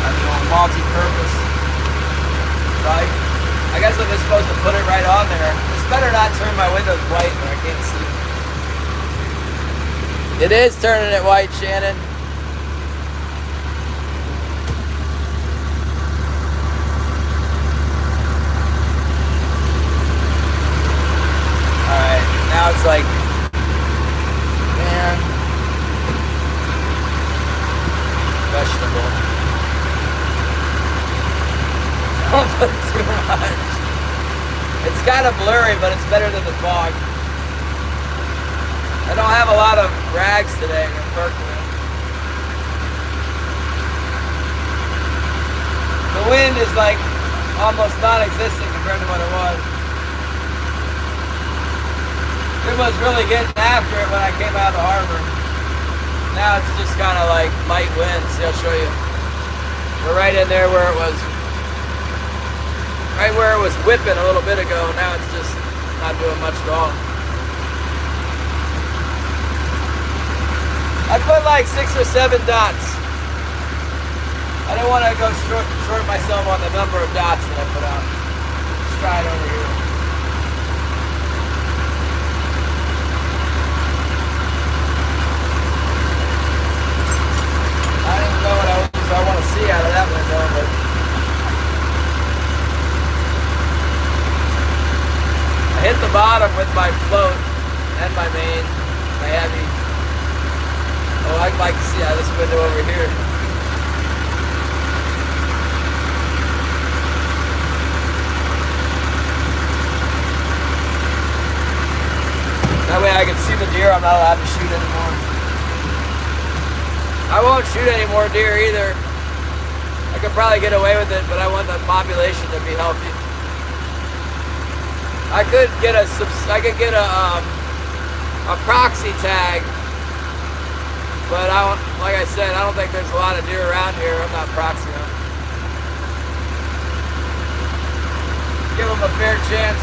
Got the old multi-purpose. I guess I'm just supposed to put it right on there. It's better not turn my windows white when I can't see. It is turning it white, Shannon. questionable. Don't put too much. It's kind of blurry, but it's better than the fog. I don't have a lot of rags today in Kirkland. The wind is like almost non-existent compared to what it was. It was really getting after it when I came out of the harbor. Now it's just kind of like light wind. See, I'll show you. We're right in there where it was, right where it was whipping a little bit ago. Now it's just not doing much at all. I put like 6 or 7 dots. I don't want to go short myself on the number of dots that I put out. Let's try it over here. I don't even know what I want to see out of that window, but I hit the bottom with my float and my main, my heavy. Oh, I'd like to see out this window over here. That way I can see the deer I'm not allowed to shoot anymore. I won't shoot any more deer either. I could probably get away with it, but I want the population to be healthy. I could get a proxy tag, but I don't, like I said, I don't think there's a lot of deer around here. I'm not proxying them. Give them a fair chance.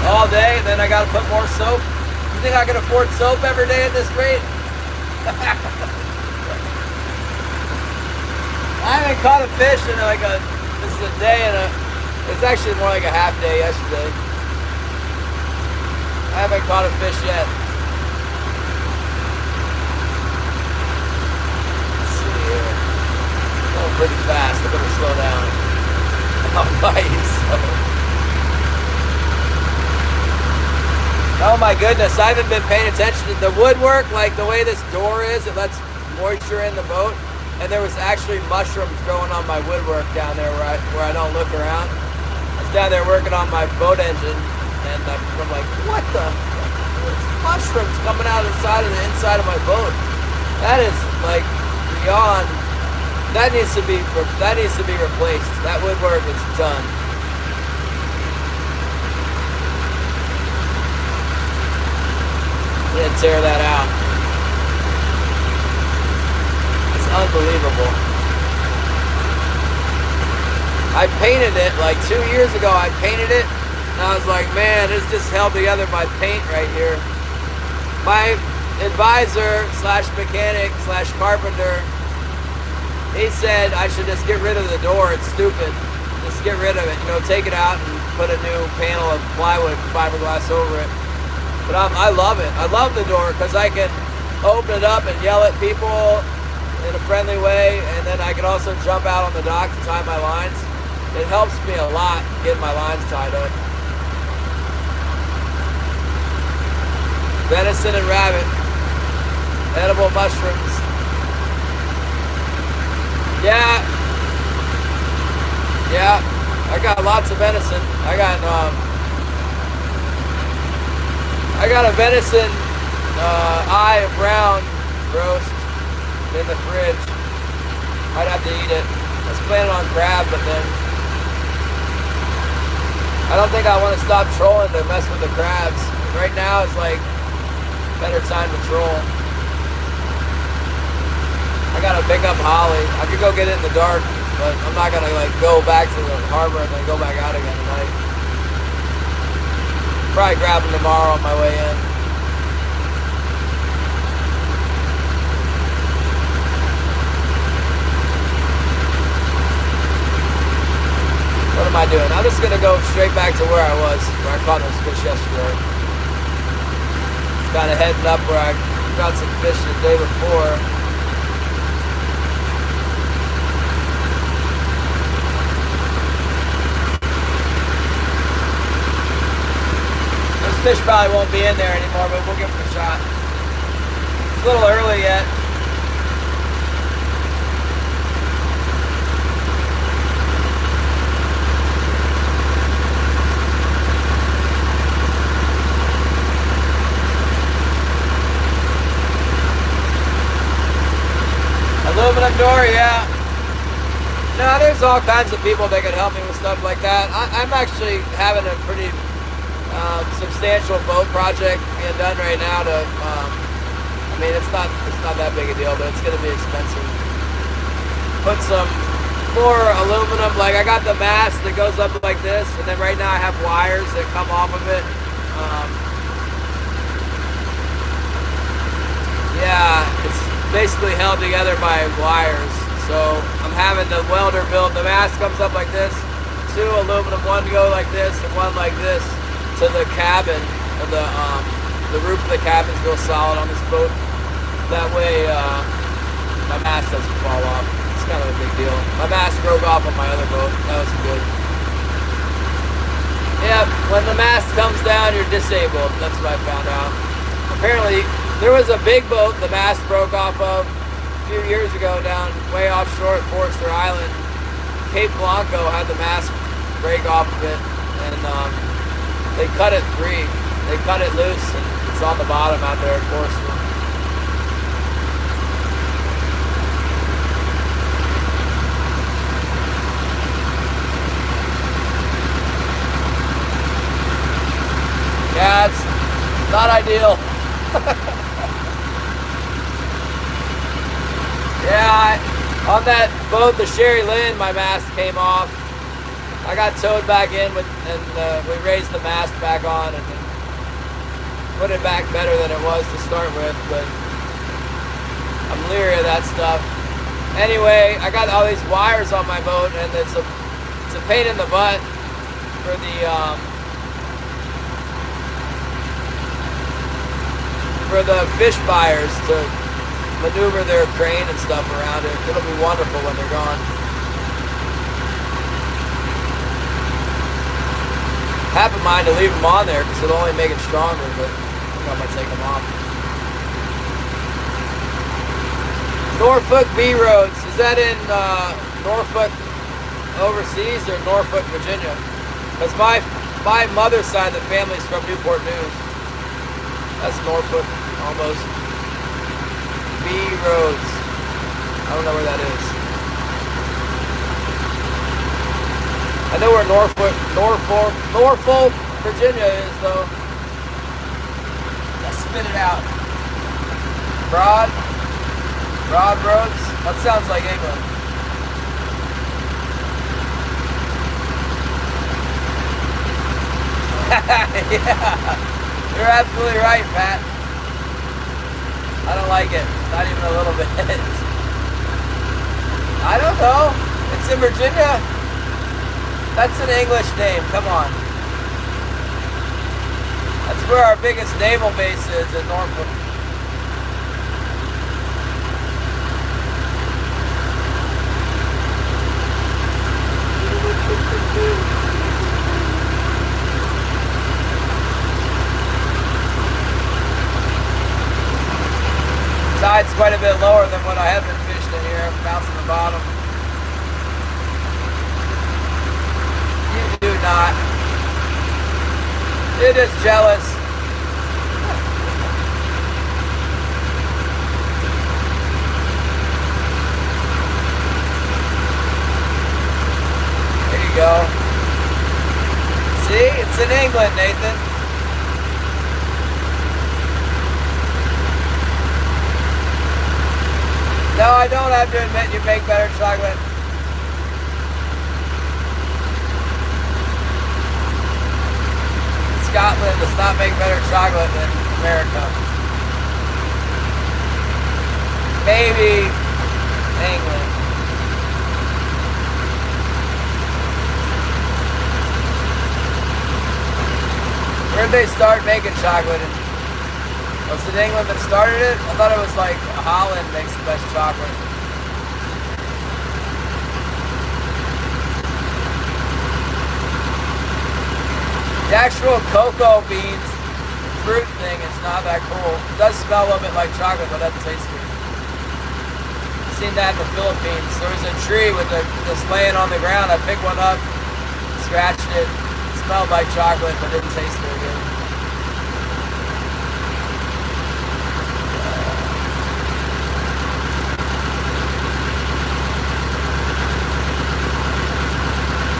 All day, and then I gotta put more soap. You think I can afford soap every day at this rate? I haven't caught a fish in like this is a day and it's actually more like a half day yesterday. I haven't caught a fish yet. Let's see here. Going pretty fast, I'm gonna slow down. I'll bite you so. Oh my goodness, I haven't been paying attention to the woodwork, like the way this door is, it lets moisture in the boat. And there was actually mushrooms growing on my woodwork down there where I don't look around. I was down there working on my boat engine, and I'm like, what the? There's mushrooms coming out of the side of the inside of my boat. That is like beyond, that needs to be replaced. That woodwork is done. And tear that out. It's unbelievable. I painted it like 2 years ago. I painted it and I was like, man, it's just held together by paint right here. My advisor slash mechanic slash carpenter, he said I should just get rid of the door. It's stupid. Just get rid of it. You know, take it out and put a new panel of plywood fiberglass over it. But I love it. I love the door because I can open it up and yell at people in a friendly way, and then I can also jump out on the dock to tie my lines. It helps me a lot getting my lines tied up. Venison and rabbit. Edible mushrooms. Yeah. Yeah. I got lots of venison. I got a venison eye of brown roast in the fridge. Might have to eat it. I was planning on crab, but then I don't think I want to stop trolling to mess with the crabs. Right now is like better time to troll. I gotta pick up Holly. I could go get it in the dark, but I'm not gonna like go back to the harbor and then go back out again tonight. Probably grab them tomorrow on my way in. What am I doing? I'm just gonna go straight back to where I was, where I caught those fish yesterday. Just kind of heading up where I caught some fish the day before. Fish probably won't be in there anymore, but we'll give them a shot. It's a little early yet. Aluminum door, yeah. No, there's all kinds of people that can help me with stuff like that. I'm actually having a pretty substantial boat project being done right now. I mean, it's not that big a deal, but it's going to be expensive. Put some more aluminum. Like I got the mast that goes up like this, and then right now I have wires that come off of it. Yeah, it's basically held together by wires. So I'm having the welder build. The mast comes up like this, 2 aluminum, 1 go like this and 1 like this to the cabin. And the roof of the cabin is real solid on this boat. That way my mast doesn't fall off. It's kind of a big deal. My mast broke off on my other boat. That was good. Yeah, when the mast comes down, you're disabled. That's what I found out. Apparently, there was a big boat the mast broke off of a few years ago down way offshore at Forester Island. Cape Blanco had the mast break off of it, and they cut it free. They cut it loose, and it's on the bottom out there at Forester. Yeah, it's not ideal. Yeah, on that boat, the Sherry Lynn, my mast came off. I got towed back in, and we raised the mast back on and put it back better than it was to start with, but I'm leery of that stuff. Anyway, I got all these wires on my boat, and it's a pain in the butt for the fish buyers to maneuver their crane and stuff around it. It'll be wonderful when they're gone. Half a mind to leave them on there because it'll only make it stronger, but I think I'm gonna take them off. Norfolk B Roads, is that in Norfolk overseas or Norfolk, Virginia? Because my mother's side of the family's from Newport News. That's Norfolk, almost. B Roads. I don't know where that is. I know where Norfolk, Virginia is, though. Let's spit it out. Broad Roads? That sounds like England. Yeah, you're absolutely right, Pat. I don't like it. Not even a little bit. I don't know. It's in Virginia. That's an English name. Come on. That's where our biggest naval base is, in Norfolk. Tide's quite a bit lower than what I have been fished in here, bouncing the bottom. You do not. You're just jealous. There you go. See, it's in England, Nathan. No, I don't have to admit you make better chocolate. Scotland does not make better chocolate than America. Maybe England. Where'd they start making chocolate? Was it England that started it? I thought it was like Holland makes the best chocolate. The actual cocoa beans fruit thing is not that cool. It does smell a little bit like chocolate, but it doesn't taste good. Seen that in the Philippines. There was a tree with this laying on the ground. I picked one up, scratched it. It smelled like chocolate, but didn't taste very good.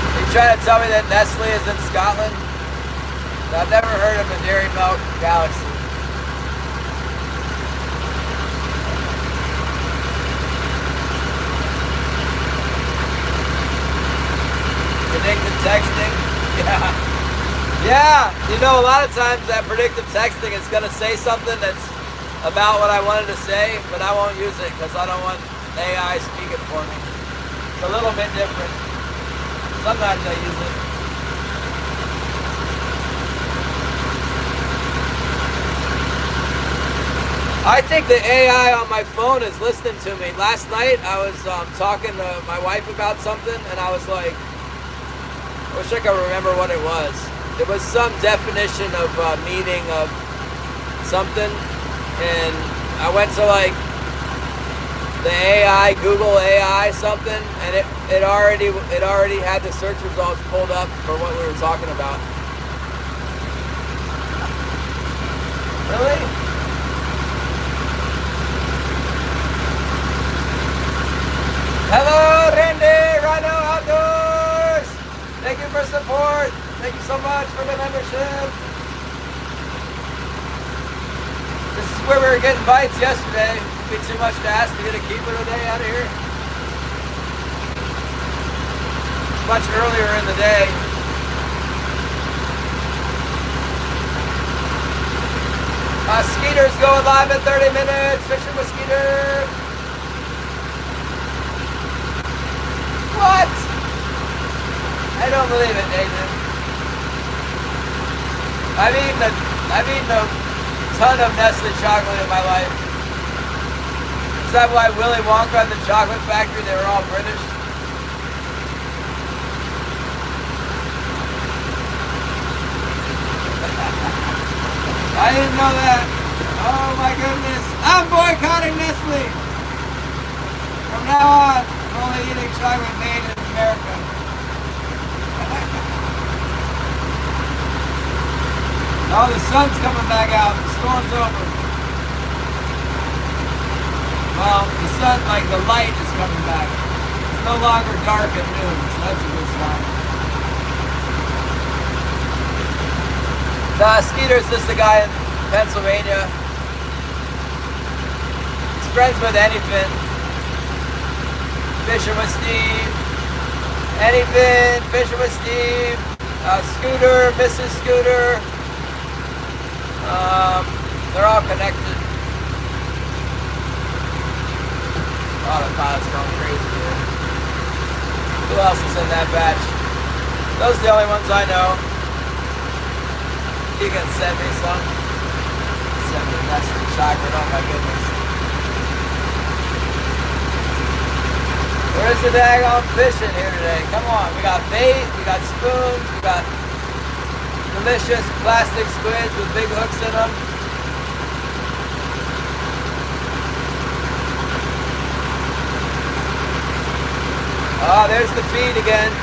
Are you trying to tell me that Nestle is in Scotland? I've never heard of a Dairy Milk Galaxy. Predictive texting? Yeah. Yeah, you know, a lot of times that predictive texting is going to say something that's about what I wanted to say, but I won't use it because I don't want AI speaking for me. It's a little bit different. Sometimes I use it. I think the AI on my phone is listening to me. Last night I was talking to my wife about something, and I was like, I wish I could remember what it was. It was some definition of meaning of something, and I went to like the AI, Google AI something, and it already had the search results pulled up for what we were talking about. Really? Hello, Randy, Rhino Outdoors. Thank you for support. Thank you so much for the membership. This is where we were getting bites yesterday. It'd be too much to ask to get a keeper today out of here. Much earlier in the day. Skeeter's going live in 30 minutes. Fishing with Skeeter. What? I don't believe it, Nathan. I've eaten a ton of Nestle chocolate in my life. Is that why Willy Wonka and the Chocolate Factory, they were all British? I didn't know that. Oh my goodness. I'm boycotting Nestle. From now on, I'm only eating chocolate made in America. Oh, the sun's coming back out. The storm's over. Well, the sun, like the light is coming back. It's no longer dark at noon, so that's a good sign. Skeeter's just a guy in Pennsylvania. He's friends with Anyfin. Fishing with Steve. Anyfin, fishing with Steve. Scooter, Mrs. Scooter. They're all connected. Oh, the pilot's going crazy here. Who else is in that batch? Those are the only ones I know. You can send me some. Send me Nestle chocolate, oh my goodness. Where's the daggone fishing here today? Come on, we got bait, we got spoons, we got delicious plastic squids with big hooks in them. Ah, there's the feed again.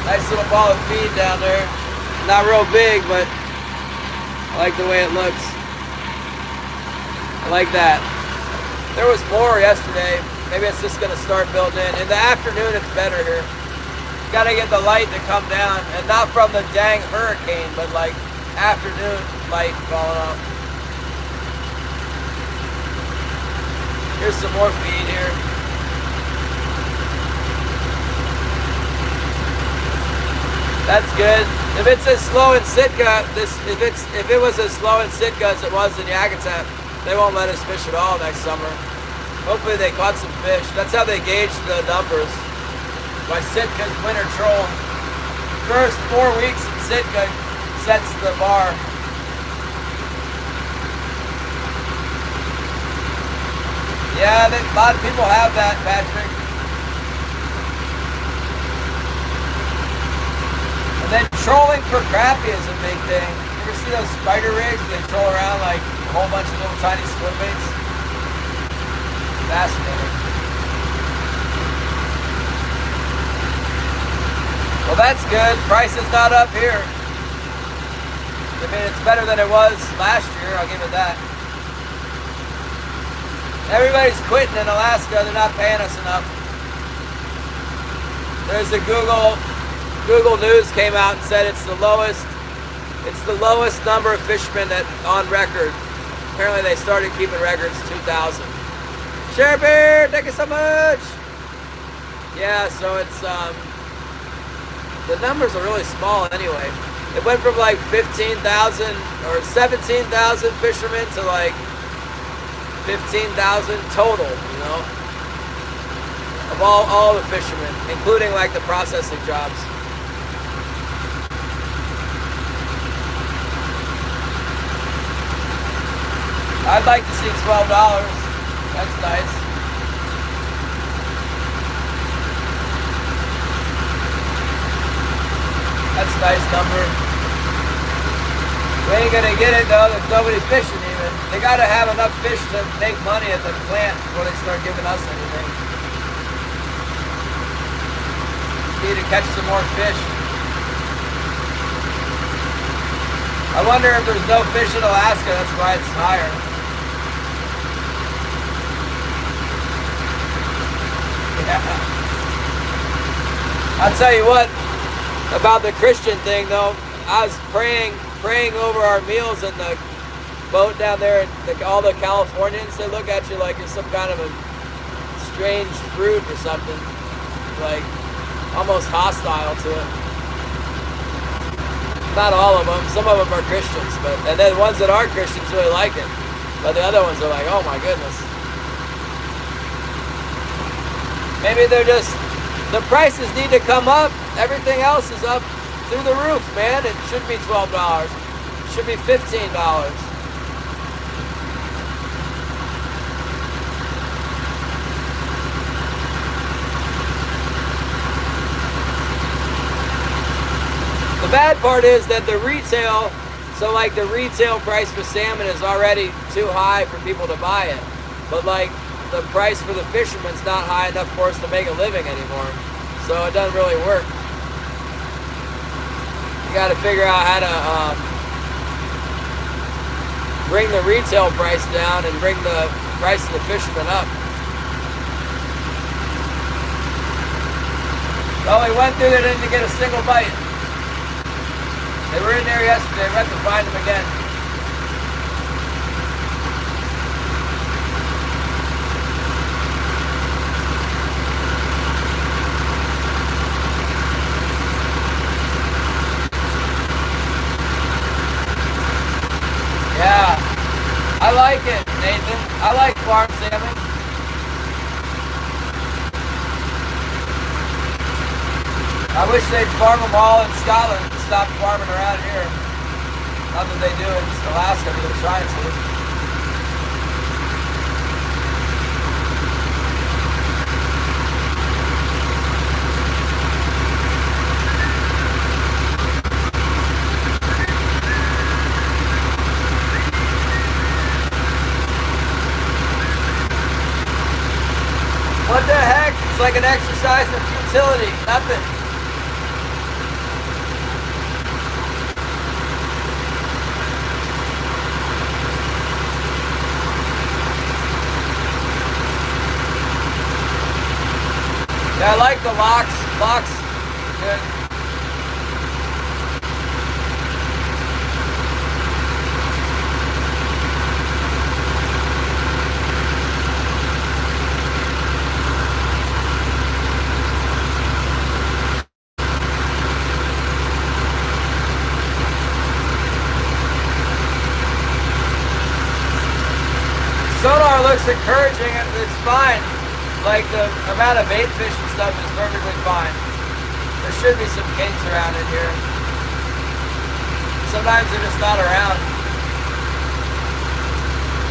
Nice little ball of feed down there. Not real big, but I like the way it looks. I like that. There was more yesterday. Maybe it's just going to start building in. In the afternoon, it's better here. Got to get the light to come down, and not from the dang hurricane, but like afternoon light falling off. Here's some more feed here. That's good. If it's as slow in Sitka, if it was as slow in Sitka as it was in Yakutat, they won't let us fish at all next summer. Hopefully they caught some fish. That's how they gauge the numbers. By Sitka's winter troll. First 4 weeks in Sitka sets the bar. Yeah, a lot of people have that, Patrick. And then trolling for crappie is a big thing. You ever see those spider rigs where they troll around like a whole bunch of little tiny swim baits? Fascinating. Well, that's good. Price is not up here. I mean, it's better than it was last year, I'll give it that. Everybody's quitting in Alaska, they're not paying us enough. There's a Google News came out and said it's the lowest number of fishermen that on record. Apparently they started keeping records 2000. Share beer, thank you so much. Yeah, so it's the numbers are really small anyway. It went from like 15,000 or 17,000 fishermen to like 15,000 total, you know, of all the fishermen, including like the processing jobs. I'd like to see $12. That's nice. That's a nice number. We ain't gonna get it though, there's nobody fishing even. They gotta have enough fish to make money at the plant before they start giving us anything. Need to catch some more fish. I wonder if there's no fish in Alaska, that's why it's higher. Yeah. I'll tell you what, about the Christian thing though, I was praying over our meals in the boat down there, and all the Californians, they look at you like you're some kind of a strange fruit or something, like almost hostile to it. Not all of them, some of them are Christians, and then the ones that are Christians really like it, but the other ones are like, oh my goodness. Maybe they're just, the prices need to come up. Everything else is up through the roof, man. It should be $12. It should be $15. The bad part is that the retail, so like the retail price for salmon is already too high for people to buy it. But like the price for the fisherman's not high enough for us to make a living anymore. So it doesn't really work. You got to figure out how to bring the retail price down and bring the price of the fisherman up. Well, we went through there, didn't get a single bite. They were in there yesterday. We have to find them again. Yeah, I like it, Nathan. I like farm salmon. I wish they'd farm them all in Scotland and stop farming around here. Not that they do in Alaska, but they're trying to. What the heck? It's like an exercise in futility. Nothing. Yeah, I like the locks. Locks, good. Sonar looks encouraging. It's fine. Like the amount of bait fish and stuff is perfectly fine. There should be some kinks around in here. Sometimes they're just not around.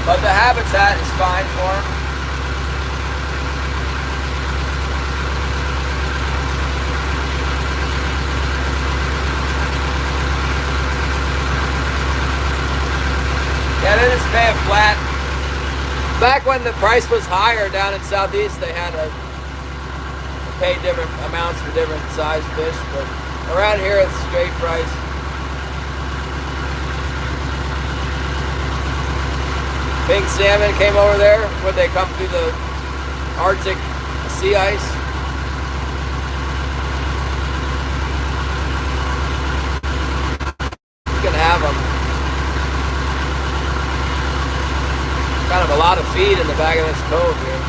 But the habitat is fine for them. Yeah, they just pay it flat. Back when the price was higher down in Southeast, they had to pay different amounts for different size fish, but around here it's straight price. Pink salmon came over there when they come through the Arctic sea ice. You can have them. Kind of a lot of feed in the back of this cove here.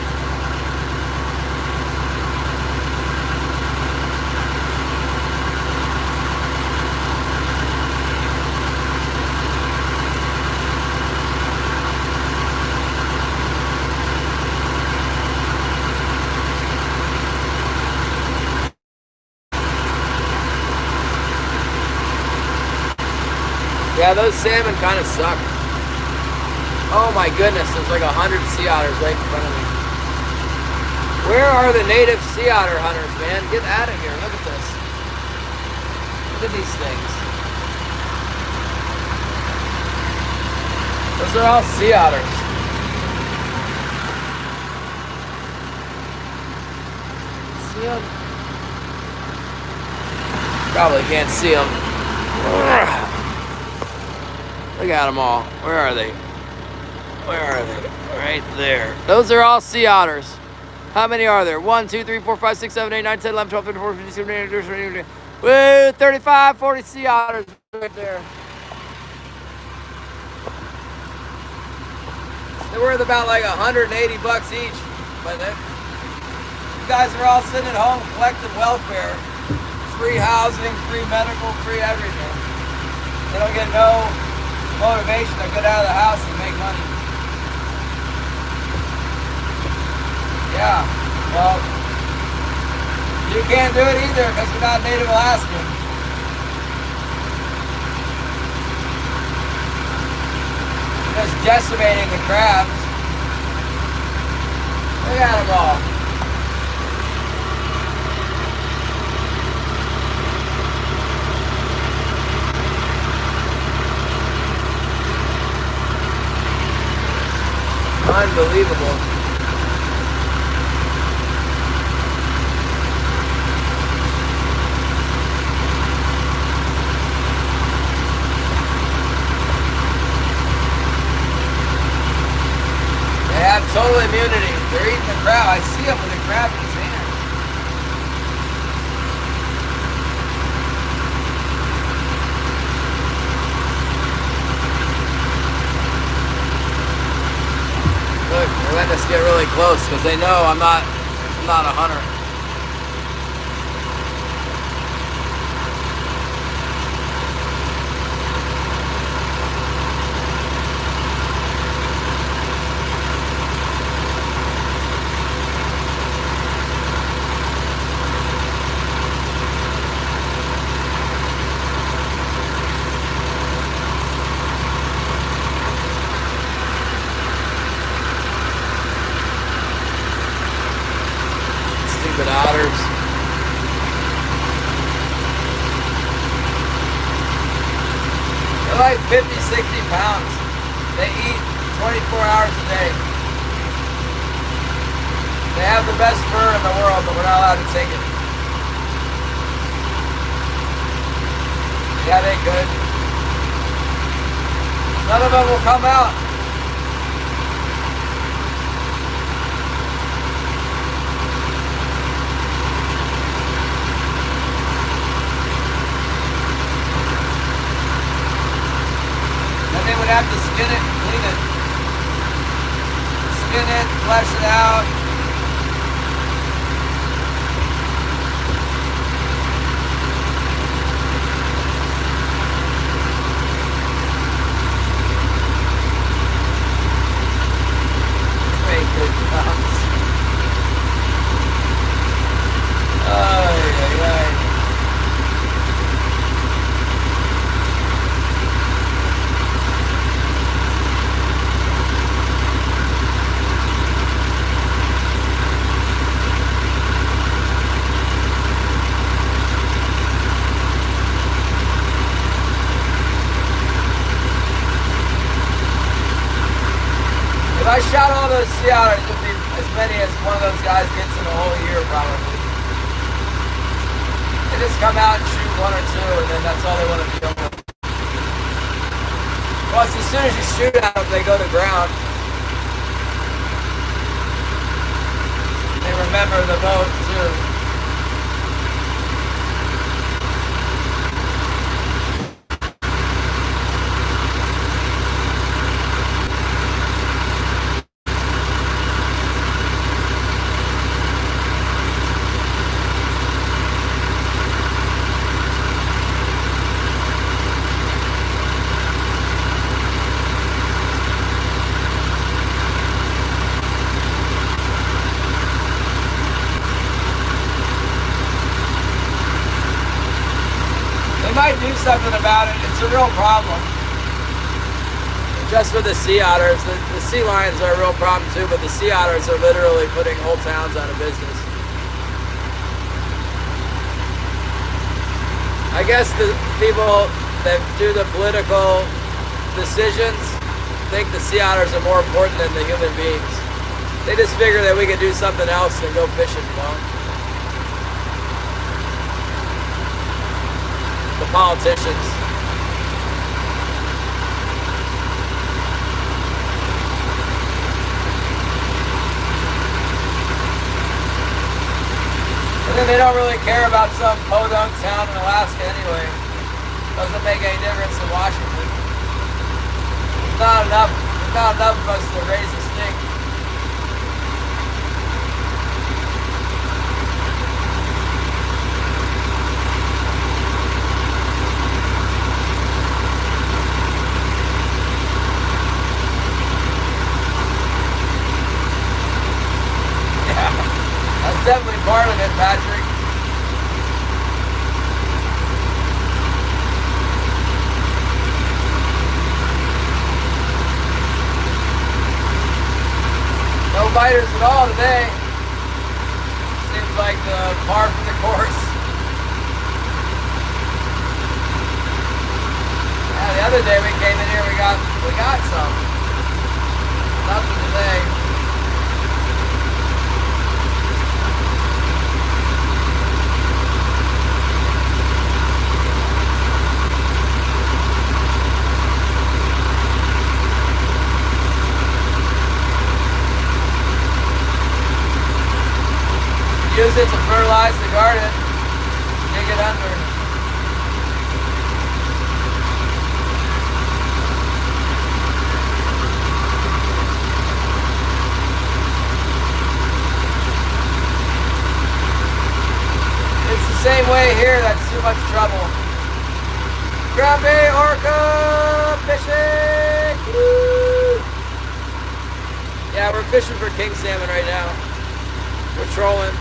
Yeah, those salmon kind of suck. Oh my goodness, there's like 100 sea otters right in front of me. Where are the native sea otter hunters, man? Get out of here, look at this. Look at these things. Those are all sea otters. See them? Probably can't see them. Look at them all. Where are they? Where are they? Right there. Those are all sea otters. How many are there? 1, 2, 3, 4, 5, 6, 7, 8, 9, 10, 11, 12, 13, 14, 15, 16, 17, 18, 19, 20. Woo! 35, 40 sea otters right there. They're worth about like $180 each. But you guys are all sitting at home collecting welfare. Free housing, free medical, free everything. They don't get no motivation to get out of the house and make money. Yeah, well, you can't do it either because you're not Native Alaskan. You're just decimating the crabs. Look at them all. Unbelievable. They have total immunity. They're eating the crab. I see them with the crab in his hand. Look, they're letting us get really close because they know I'm not a hunter. Stupid otters. They're like 50, 60 pounds. They eat 24 hours a day. They have the best fur in the world, but we're not allowed to take it. Yeah, they could. None of them will come out. They would have to skin it and clean it. Skin it, flesh it out. Make good comes. Ay. I shot all those sea otters, it would be as many as one of those guys gets in a whole year probably. They just come out and shoot one or two, and then that's all they want to deal with. Plus, as soon as you shoot at them, they go to ground. They remember the boat too. Might do something about it. It's a real problem. Just for the sea otters. The sea lions are a real problem too, but the sea otters are literally putting whole towns out of business. I guess the people that do the political decisions think the sea otters are more important than the human beings. They just figure that we could do something else than go fishing, you know? The politicians. And then they don't really care about some podunk town in Alaska anyway. Doesn't make any difference in Washington. There's not enough of us to raise a stink. Definitely part of it, Patrick. No biters at all today. Seems like the par for the course. Yeah, the other day we came in here, we got some. Nothing today. Use it to fertilize the garden. Dig it under. It's the same way here. That's too much trouble. Grumpy orca fishing. Woo! Yeah, we're fishing for king salmon right now. We're trolling.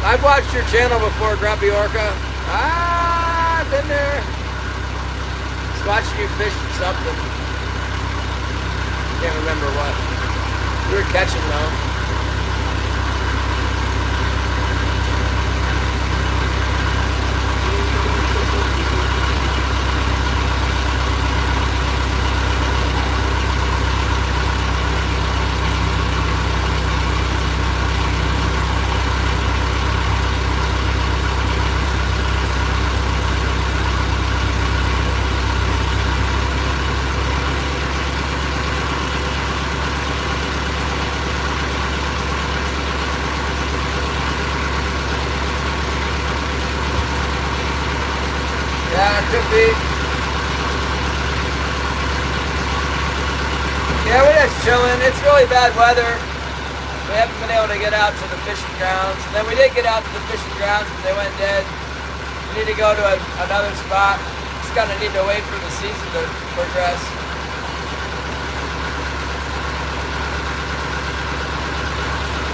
I've watched your channel before, Grumpy Orca. I've been there. Just watching you fish for something. Can't remember what. You were catching though. Could be. Yeah, we're just chilling. It's really bad weather. We haven't been able to get out to the fishing grounds. And then we did get out to the fishing grounds, but they went dead. We need to go to another spot. Just kind of need to wait for the season to progress.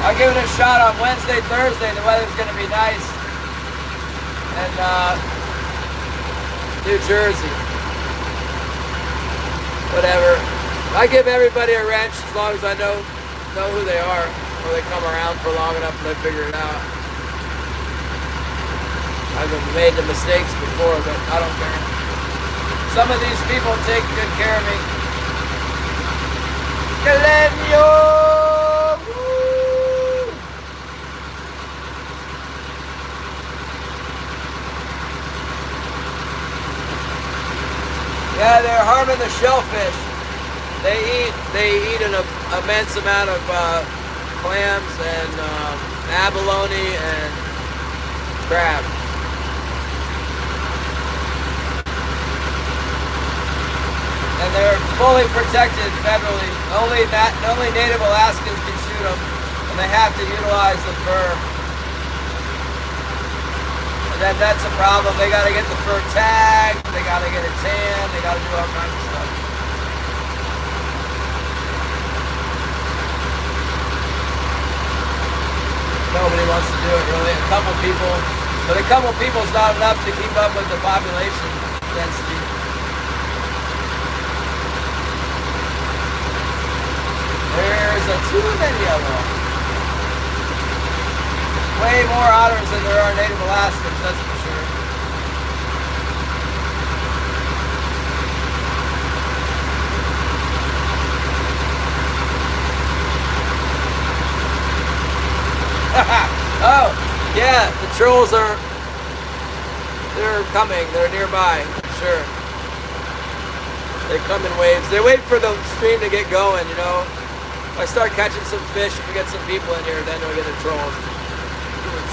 I'll give it a shot on Wednesday, Thursday. The weather's going to be nice. And, New Jersey. Whatever. I give everybody a wrench as long as I know who they are, or they come around for long enough and they figure it out. I've made the mistakes before, but I don't care. Some of these people take good care of me. fish. They eat an immense amount of clams and abalone and crab. And they're fully protected federally. Only Native Alaskans can shoot them, and they have to utilize the fur. And that's a problem. They got to get the fur tagged. They got to get it tan. They got to do all kinds of stuff. Nobody wants to do it really. A couple people, but a couple people's not enough to keep up with the population density. There's a too many of them. Way more otters than there are Native Alaskans, that's for sure. Oh, yeah, the trolls they're coming, they're nearby, sure. They come in waves. They wait for the stream to get going, you know. If I start catching some fish, if we get some people in here, then we'll get the trolls.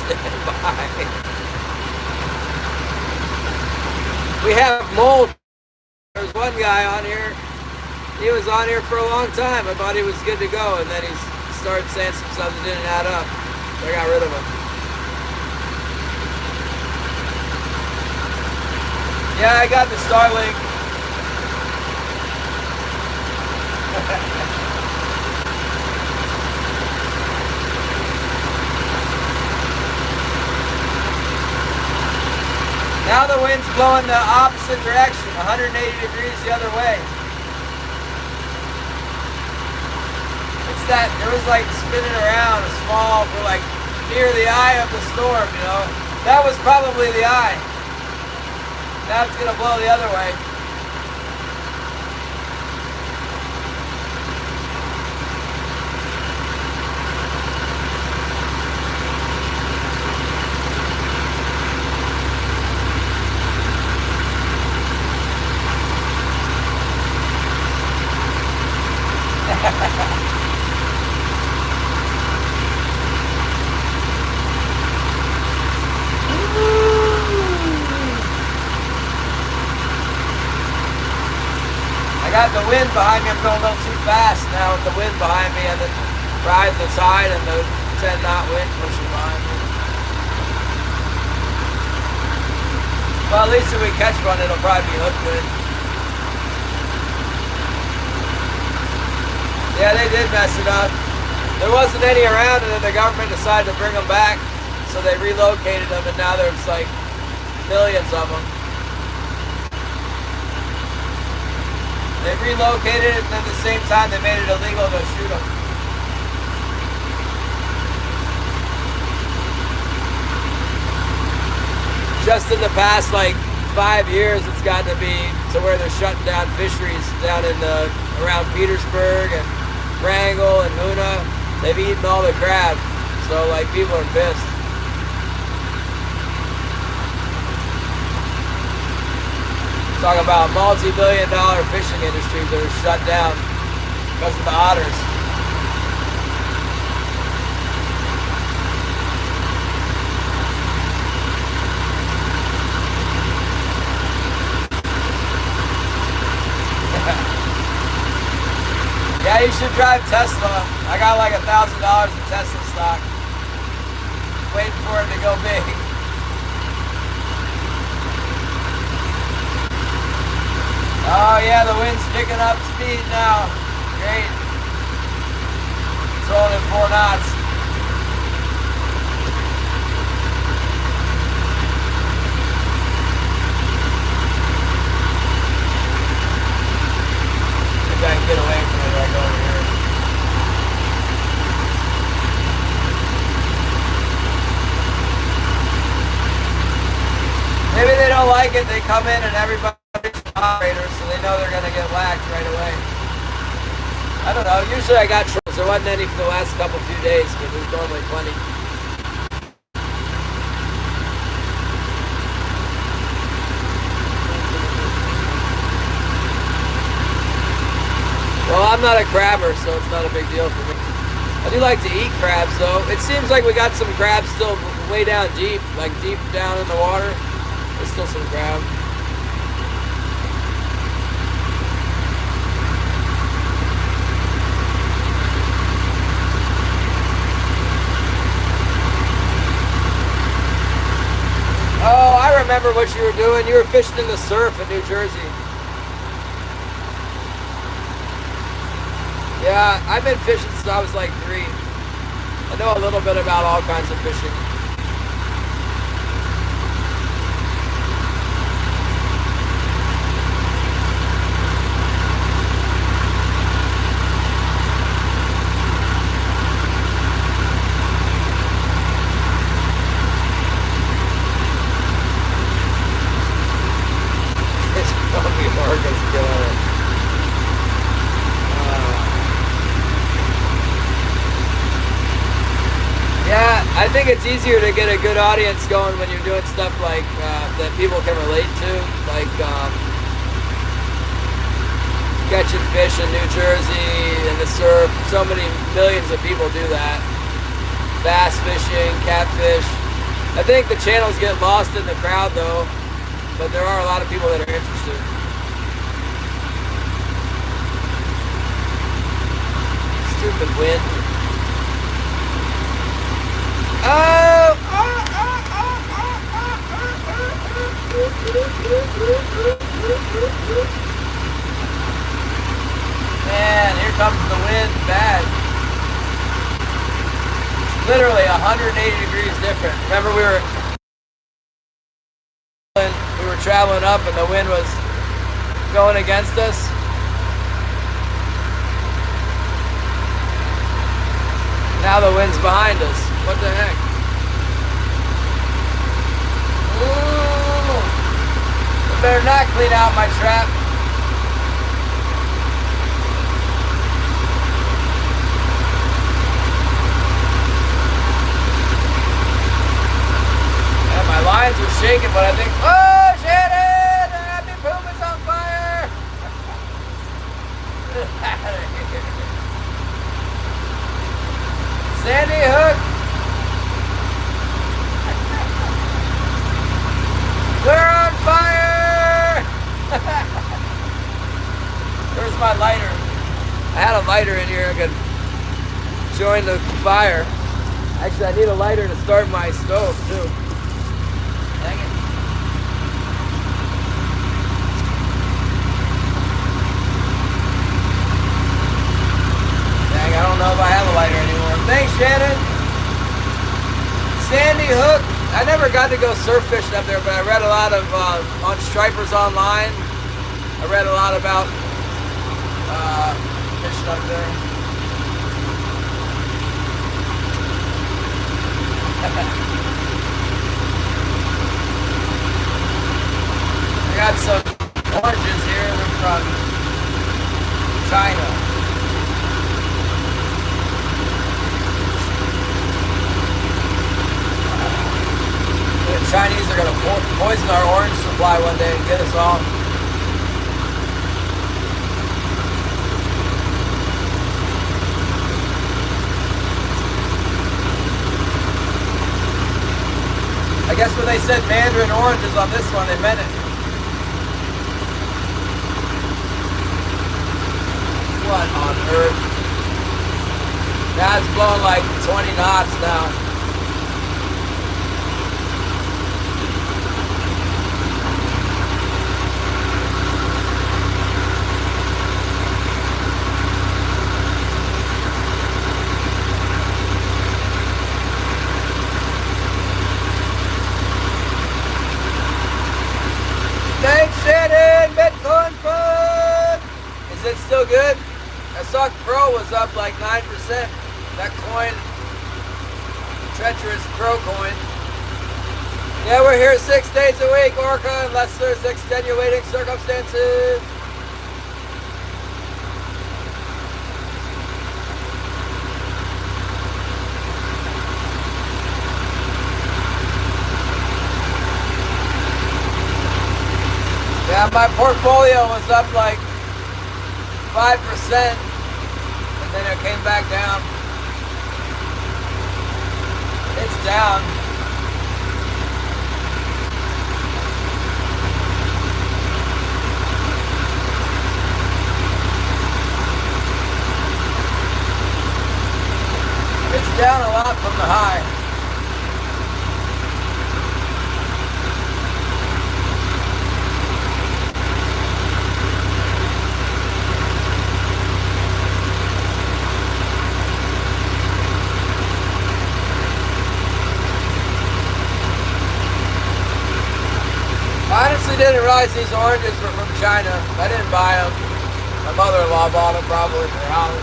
Stand by. We have mold. There's one guy on here. He was on here for a long time. I thought he was good to go, and then he started saying some stuff that didn't add up. So I got rid of him. Yeah, I got the Starlink. Now the wind's blowing the opposite direction, 180 degrees the other way. It's that, it was like spinning around a small, we're like near the eye of the storm, you know. That was probably the eye. Now it's gonna blow the other way. I got the wind behind me. I'm going a little too fast now with the wind behind me and the riding the side and the 10 knot wind pushing behind me. Well, at least if we catch one, it'll probably be hook wind. Yeah, they did mess it up. There wasn't any around, and then the government decided to bring them back, so they relocated them, and now there's like millions of them. They relocated it, and at the same time they made it illegal to shoot them. Just in the past like 5 years, it's gotten to be to where they're shutting down fisheries down in around Petersburg and Wrangell and Hoona. They've eaten all the crab, so like people are pissed. Talk about multi-billion-dollar fishing industries that are shut down because of the otters. Yeah, you should drive Tesla. I got like $1,000 in Tesla stock. Waiting for it to go big. Oh yeah, the wind's picking up speed now. Great. It's rolling at 4 knots. Maybe I can get away from it right over here. Maybe they don't like it, they come in and everybody's operators, so they know they're going to get whacked right away. I don't know, usually I got trolls. There wasn't any for the last few days, but there's normally plenty. I'm not a crabber, so it's not a big deal for me. I do like to eat crabs, though. It seems like we got some crabs still way down deep, like deep down in the water. There's still some crab. Oh, I remember what you were doing. You were fishing in the surf in New Jersey. Yeah, I've been fishing since I was like 3. I know a little bit about all kinds of fishing. It's probably Oregon's killer. Yeah, I think it's easier to get a good audience going when you're doing stuff like that people can relate to, like catching fish in New Jersey in the surf. So many millions of people do that. Bass fishing, catfish. I think the channels get lost in the crowd though, but there are a lot of people that are interested. Stupid wind. Man, here comes the wind bad. It's literally 180 degrees different. Remember we were traveling up and the wind was going against us? Now the wind's behind us. What the heck? Ooh. I better not clean out my trap. Yeah, my lines are shaking, but I think, oh, Shannon! The happy poop is on fire! Sandy Hook! We're on fire! Where's my lighter? I had a lighter in here. I could join the fire. Actually, I need a lighter to start my stove, too. Dang it. Dang, I don't know if I have a lighter anymore. Thanks, Shannon. Sandy Hook. I never got to go surf fishing up there, but I read a lot of on stripers online. I read a lot about fishing up there. I got some oranges here. They're from China. The Chinese are going to poison our orange supply one day and get us all. I guess when they said mandarin oranges on this one, they meant it. What on earth? Now it's blowing like 20 knots now. Thanks, Shannon! Bitcoin fun! Is it still good? I saw Crow was up like 9%. That coin, treacherous Crow coin. Yeah, we're here 6 days a week, Orca, unless there's extenuating circumstances. Yeah, my portfolio was up like 5%. coming back down. It's down. It's down a lot from the high. I honestly didn't realize these oranges were from China. I didn't buy them. My mother-in-law bought them probably for Holly.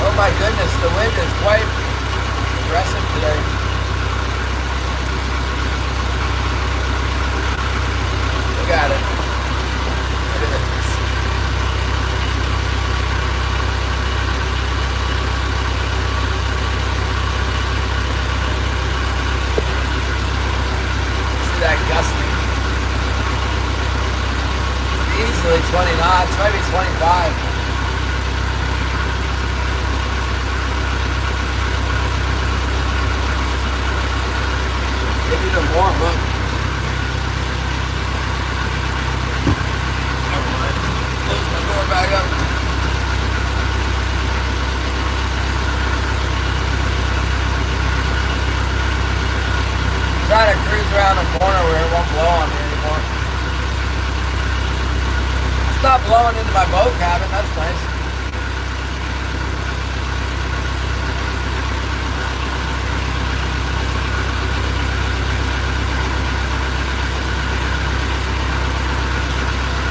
Oh my goodness, the wind is quite aggressive today. Look at it. Look at this. See that gusting? Easily 20 knots, maybe 25. Maybe even more, look. Never mind. Close my door back up. I'm trying to cruise around the corner where it won't blow on me anymore. It's not blowing into my boat cabin, that's nice.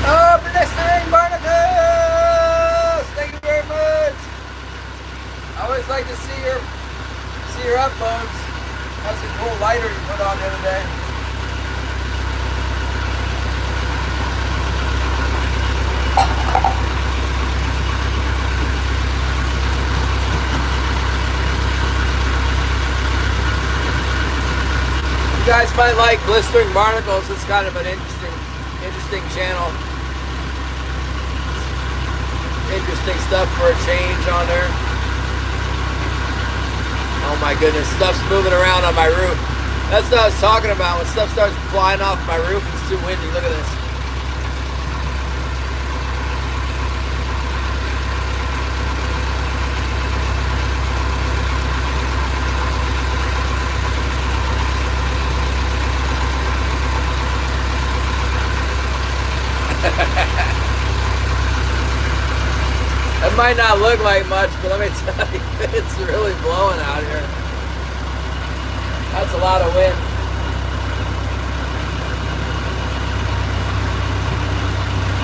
Oh, blistering barnacles! Thank you very much. I always like to see your uploads. That's a cool lighter you put on the other day. You guys might like Blistering Barnacles. It's kind of an interesting channel. Interesting stuff for a change on there. Oh my goodness, stuff's moving around on my roof. That's what I was talking about. When stuff starts flying off my roof, it's too windy. Look at this. It might not look like much, but let me tell you, it's really blowing out here. That's a lot of wind.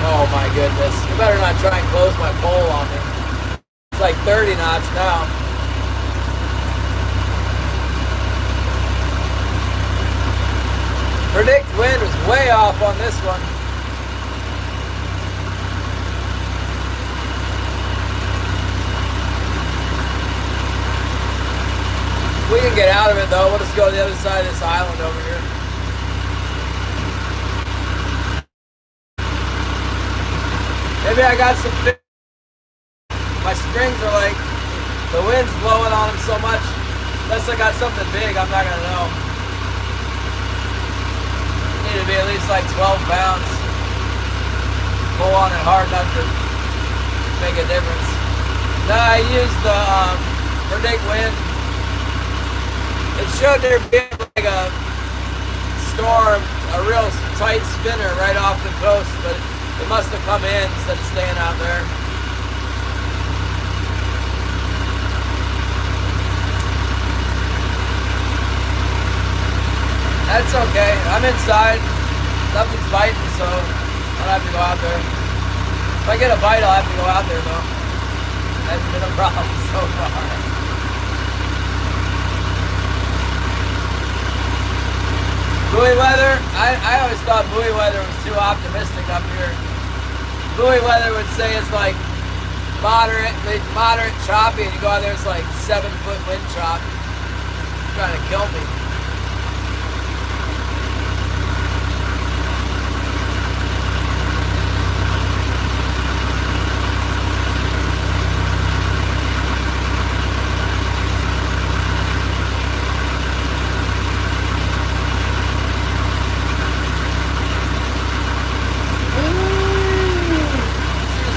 Oh my goodness. You better not try and close my pole on me. It's like 30 knots now. Predict wind was way off on this one. We can get out of it though. We'll just go to the other side of this island over here. Maybe I got some fish. My springs are like, the wind's blowing on them so much. Unless I got something big, I'm not gonna know. Need to be at least like 12 pounds. Pull on it hard enough to make a difference. No, I used the Predict Wind. It showed there being like a storm, a real tight spinner right off the coast, but it must have come in instead of staying out there. That's okay. I'm inside. Nothing's biting, so I don't have to go out there. If I get a bite, I'll have to go out there, though. Hasn't been a problem so far. Buoy weather, I always thought buoy weather was too optimistic up here. Buoy weather would say it's like moderate choppy, and you go out there, it's like 7-foot wind chop. trying to kill me.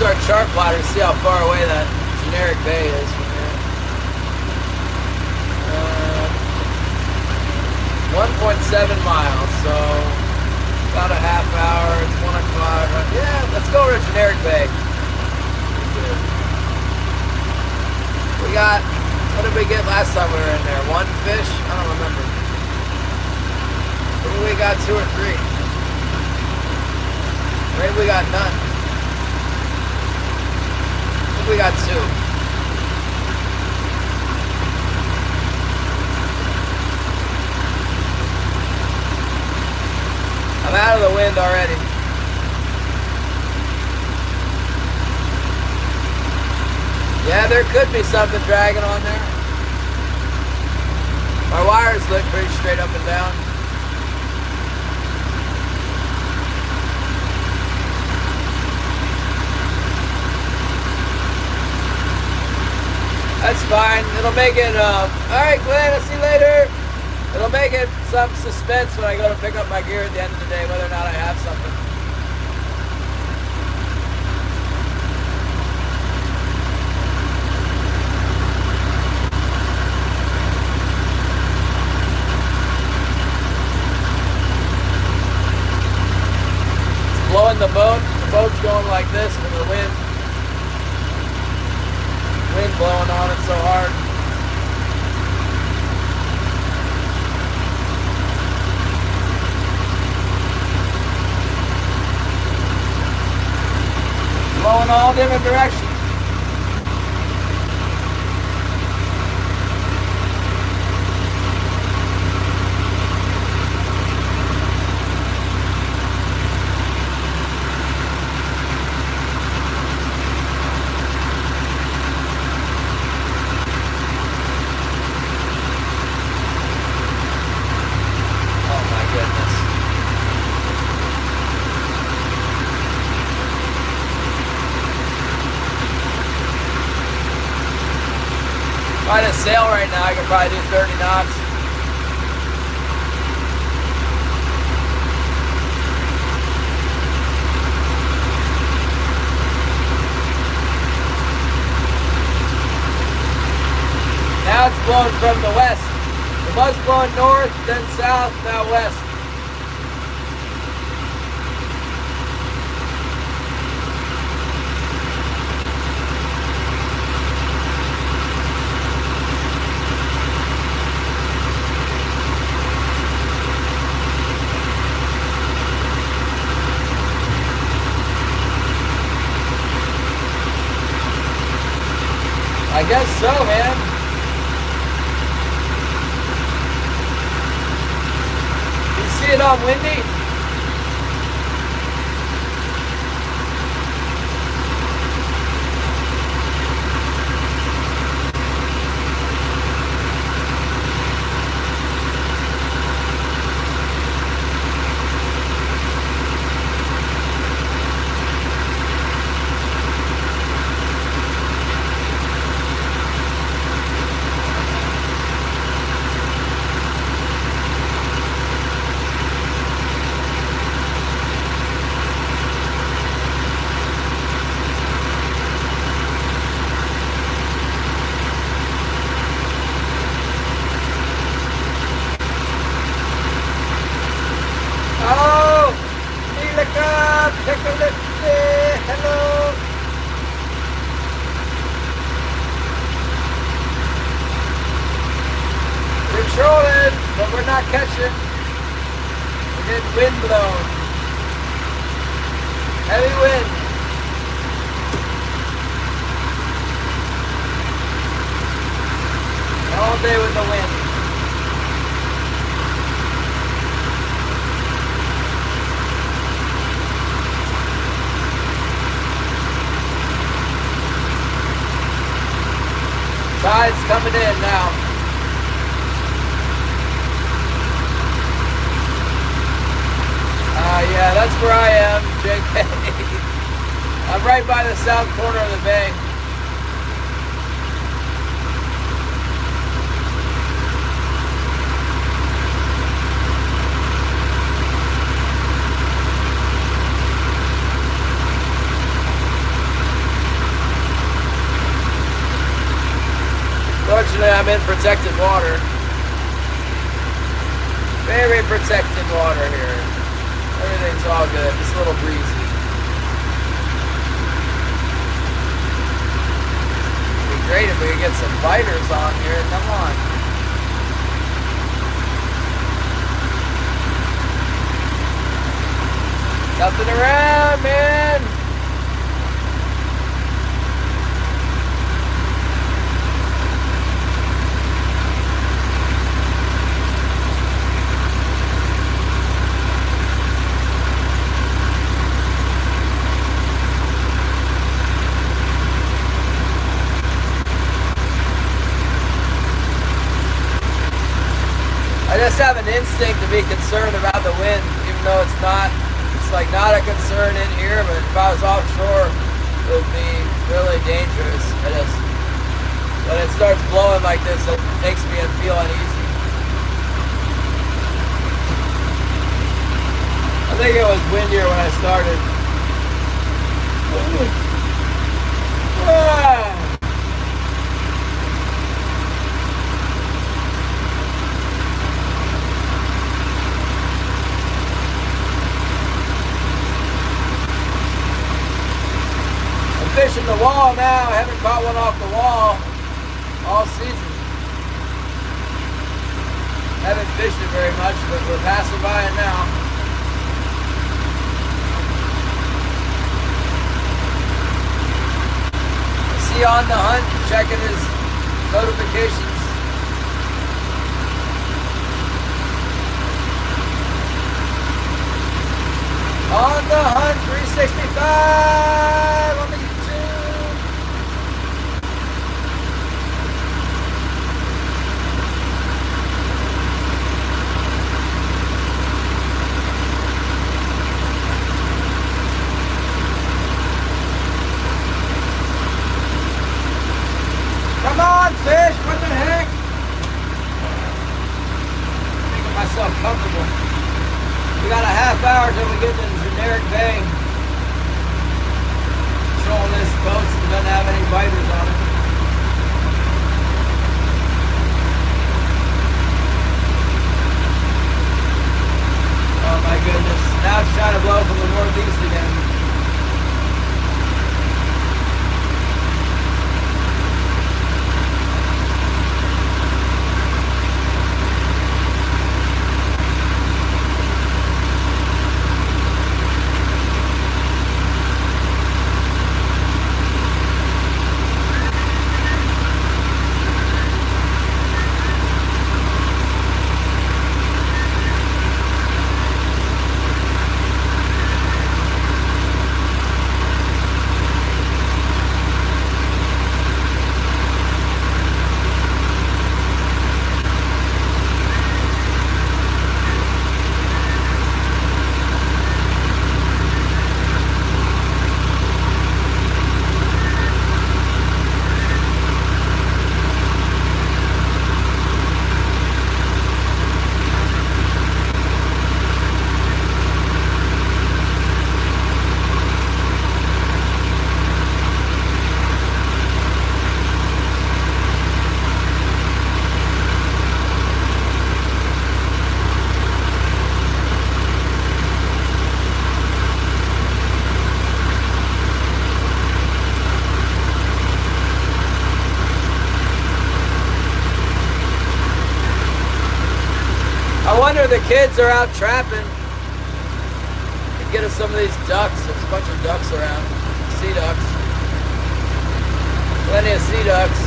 Our chart plotter to see how far away that generic bay is from here. 1.7 miles, so about a half hour. It's 1 o'clock. Yeah, let's go over to generic bay. We got, what did we get last time we were in there? One fish? I don't remember. Maybe we got 2 or 3. Maybe we got none. We got 2. I'm out of the wind already. Yeah, there could be something dragging on there. My wires look pretty straight up and down. That's fine. It'll make it, alright Glenn, I'll see you later. It'll make it some suspense when I go to pick up my gear at the end of the day, whether or not I have something. It's blowing the boat. The boat's going like this from the wind. Wind blowing on it so hard. Blowing all different directions. If I had a sail right now, I could probably do 30 knots. Now it's blowing from the west. It was blowing north, then south, now west. I guess so, man. You see it all windy? Hello. We're trolling, but we're not catching. We're getting wind blown. Heavy wind. All day with the wind. Tide's coming in now. where I am, JK. I'm right by the south corner of the bay. Fortunately, I'm in protected water. Very protected water here. Everything's all good. Just a little breezy. It'd be great if we could get some biters on here. Come on. Nothing around, man. I just have an instinct to be concerned about the wind, even though it's like not a concern in here, but if I was offshore, it would be really dangerous. When it starts blowing like this, it makes me feel uneasy. I think it was windier when I started. Fishing the wall now. I haven't caught one off the wall all season. Haven't fished it very much, but we're passing by it now. I see On the Hunt checking his notifications. On the Hunt 365 on the YouTube. Come on, fish, what the heck? Making myself comfortable. We got a half hour till we get to the generic bay. Controlling this coast that doesn't have any biters on it. Oh my goodness. Now it's trying to blow from the northeast again. I wonder the kids are out trapping. Could get us some of these ducks. There's a bunch of ducks around. Sea ducks. Plenty of sea ducks.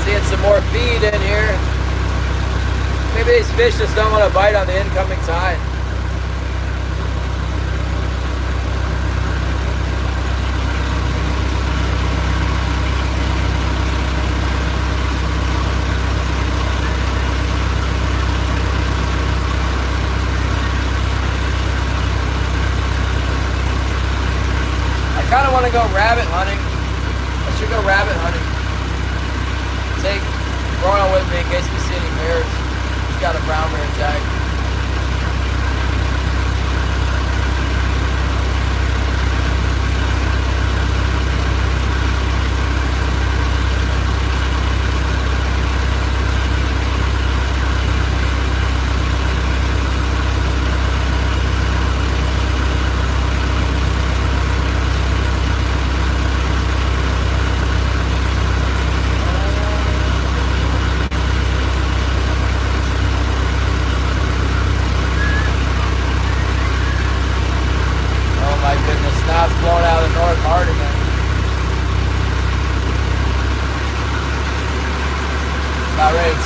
Seeing some more feed in here. Maybe these fish just don't want to bite on the incoming tide. want to go rabbit hunting. I should go rabbit hunting. Take Royal with me in case we see any bears. He's got a brown bear tag.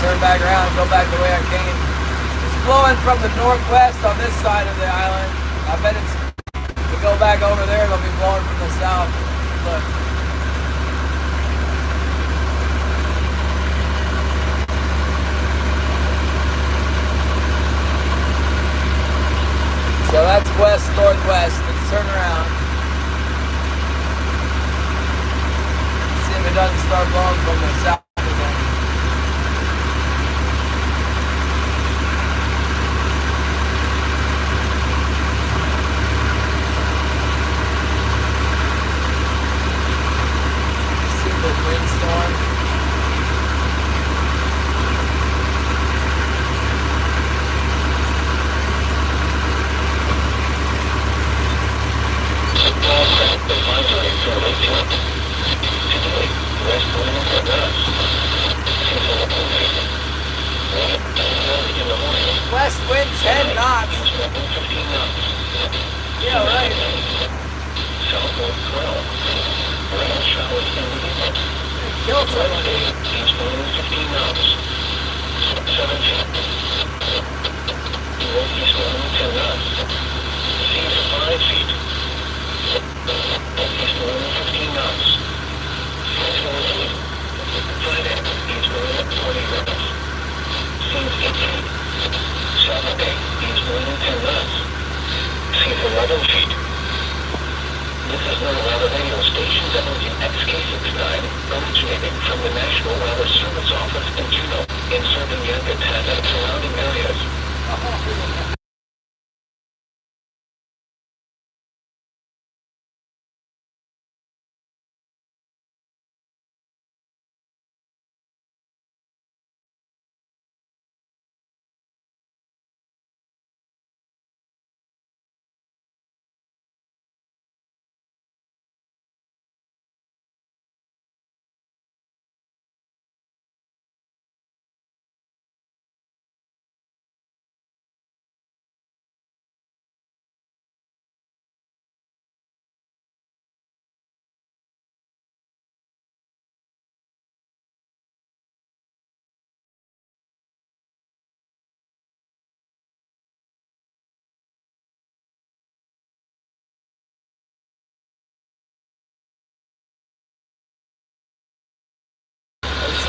Turn back around and go back the way I came. It's blowing from the northwest on this side of the island. I bet it's, if we go back over there, it'll be blowing from the south. Look. So that's west-northwest. Let's turn around. See if it doesn't start blowing from the south again. Windstorm. West wind 10 knots. Yeah, right. Kill somebody. East wind 15 knots. 7 feet. Northeast wind 10 knots. Seas 5 feet. East wind 15 knots. Seas 4 feet. Friday, east wind 20 knots. Seas 8 feet. Saturday, east wind 10 knots. Seas 11 feet. This is the weather radio station WXK69, originating from the National Weather Service Office in Juneau, in serving Yucatan and surrounding areas.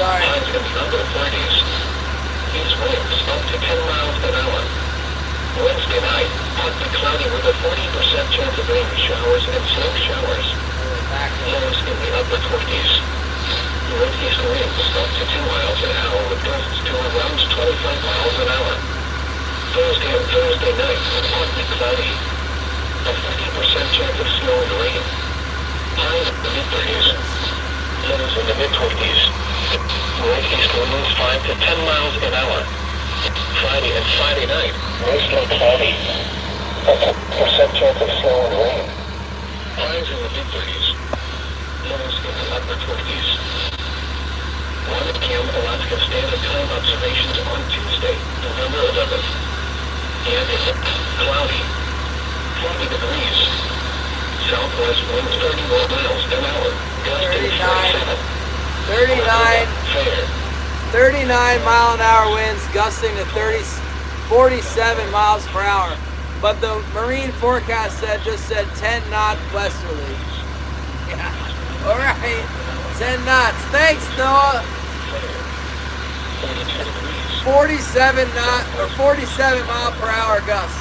Sorry. Upper 30s. East winds up to 10 miles an hour. Wednesday night, partly cloudy with a 40% chance of rain showers and snow showers. Lows in the upper 20s. Northeast winds up to 2 miles an hour with gusts to around 25 miles an hour. Thursday and Thursday night, partly cloudy. A 50% chance of snow and rain. Highs in the mid-30s. Lows in the mid-20s. Northeast winds 5 to 10 miles an hour. Friday and Friday night, mostly cloudy. A 50% chance of snow and rain. Highs in the mid-30s. Lows in the upper 20s. 1 p.m. Alaska Standard Time observations on Tuesday, November 11th. And cloudy. 40 degrees. Southwest winds 31 miles an hour. Gusting 39 mile an hour winds gusting to 47 miles per hour. But the marine forecast just said 10 knots westerly. Yeah. All right. 10 knots. Thanks, Noah. 47 mile per hour gusts.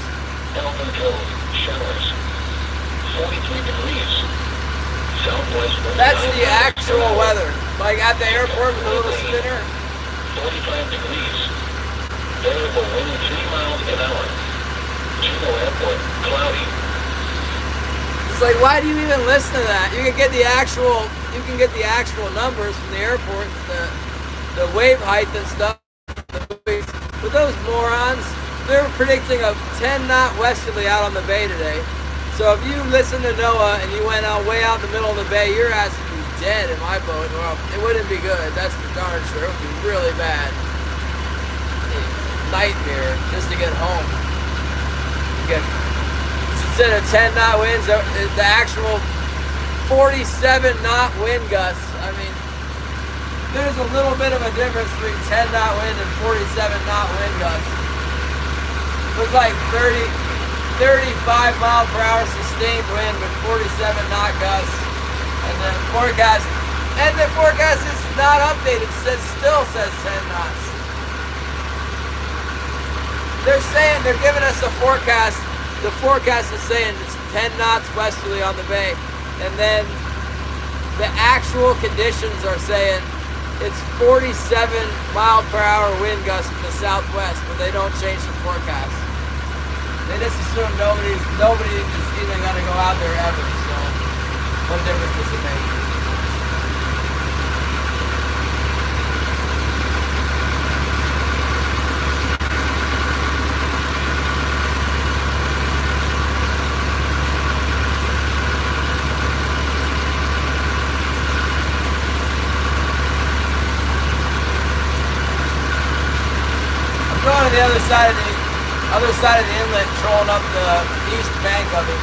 Elvin Cove, showers. 43 degrees. That's the actual weather. Like at the airport with the little spinner. 45 degrees. Variable wind 3 miles an hour. Juneau Airport, cloudy. It's like, why do you even listen to that? You can get the actual numbers from the airport, the wave height and stuff. But those morons, they're predicting a 10-knot westerly out on the bay today. So if you listen to NOAA and you went out way out in the middle of the bay, your ass would be dead in my boat. Well, it wouldn't be good. That's for darn sure. It would be really bad. Nightmare just to get home. Instead of 10-knot winds, the actual 47-knot wind gusts. I mean, there's a little bit of a difference between 10-knot wind and 47-knot wind gusts. It was like 35 mile per hour sustained wind with 47-knot gusts. And the forecast is not updated. Still says 10 knots. They're giving us a forecast. The forecast is saying it's 10 knots westerly on the bay. And then the actual conditions are saying it's 47 mile per hour wind gusts from the southwest, but they don't change the forecast. They just assume nobody is even going to go out there ever, so what difference does it make? I'm going to the other side of the inlet, trolling up the east bank of it.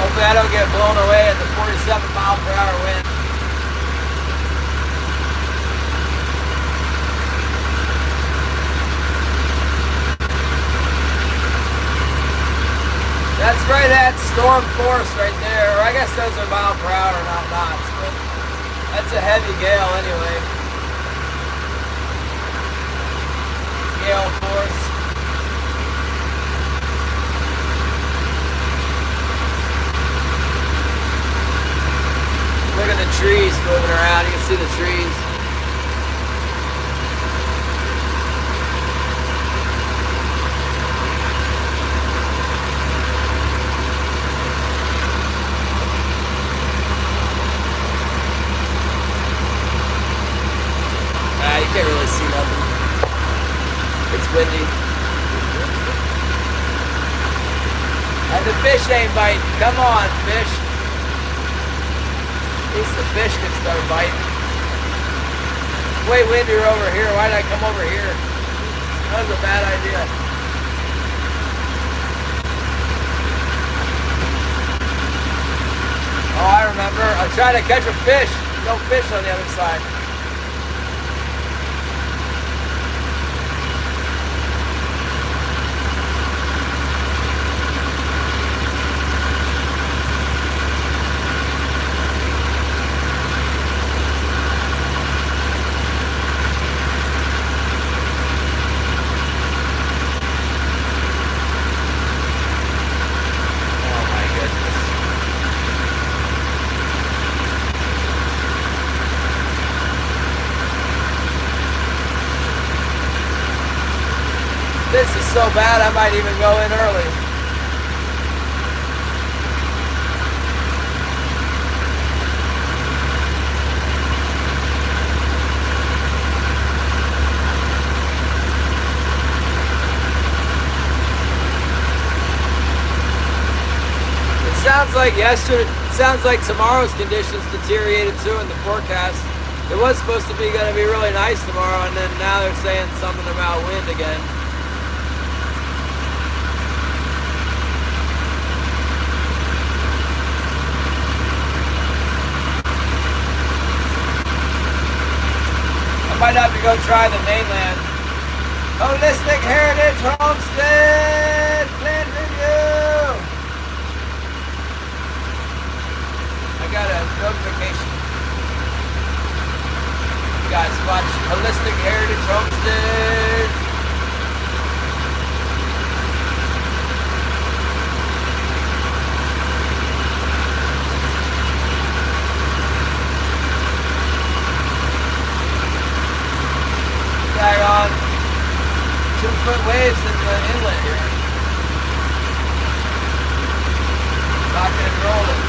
Hopefully I don't get blown away at the 47 mile per hour wind. That's right at storm force right there. Or I guess those are mile per hour, not knots, but that's a heavy gale anyway. Gale force. Look at the trees moving around. You can see the trees. You can't really see nothing. It's windy. And the fish ain't biting. Come on, fish. At least the fish can start biting. It's way windier over here. Why did I come over here? That was a bad idea. Oh, I remember. I'm trying to catch a fish. No fish on the other side. This is so bad I might even go in early. Sounds like tomorrow's conditions deteriorated too in the forecast. It was supposed to be going to be really nice tomorrow, and then now they're saying something about wind again. I might have to go try the mainland. Holistic Heritage Homestead Plan Review. I got a notification. guys watch Holistic Heritage Homestead. Tag on 2-foot waves in the inlet here. Rocking and rolling.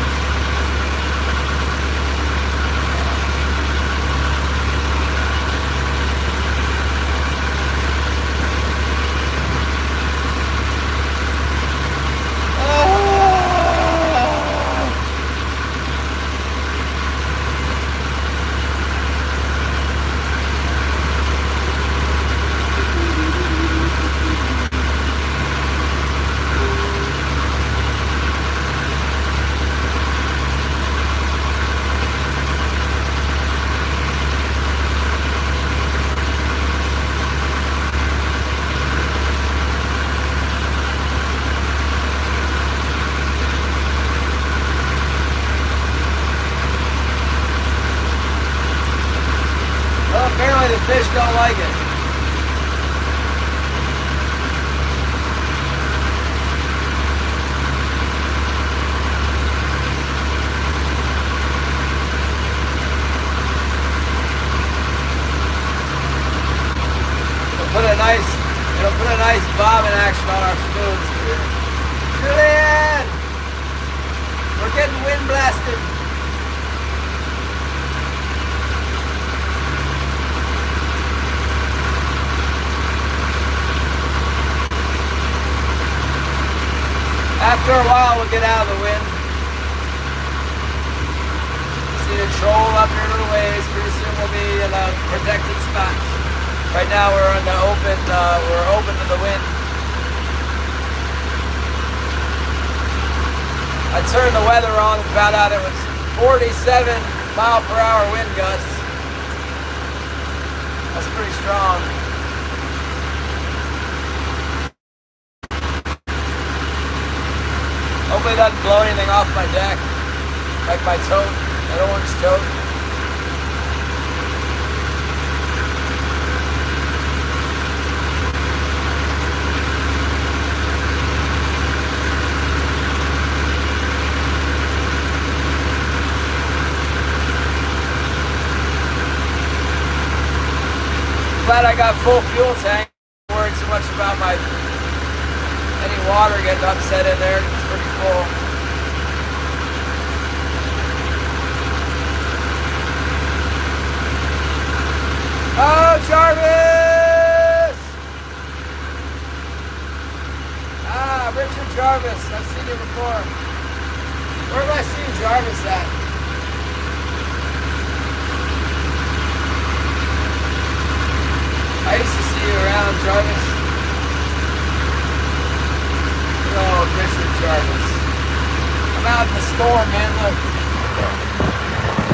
Apparently the fish don't like it. It'll put a nice bobbing action on our spoons here. Julian! We're getting wind blasted. After a while, we'll get out of the wind. See the troll up near the waves. Pretty soon we'll be in a protected spot. Right now we're in the open. We're open to the wind. I turned the weather on and found out it was 47-mile-per-hour wind gusts. That's pretty strong. Hopefully it doesn't blow anything off my deck, like my tote, that orange tote. Glad I got full fuel tank. I'm worried so much about any water getting upset in there. It's pretty full. Oh, Jarvis! Ah, Richard Jarvis. I've seen you before. Where have I seen Jarvis at? I used to see you around, Jarvis. Oh, Richard Jarvis. I'm out in the storm, man, look.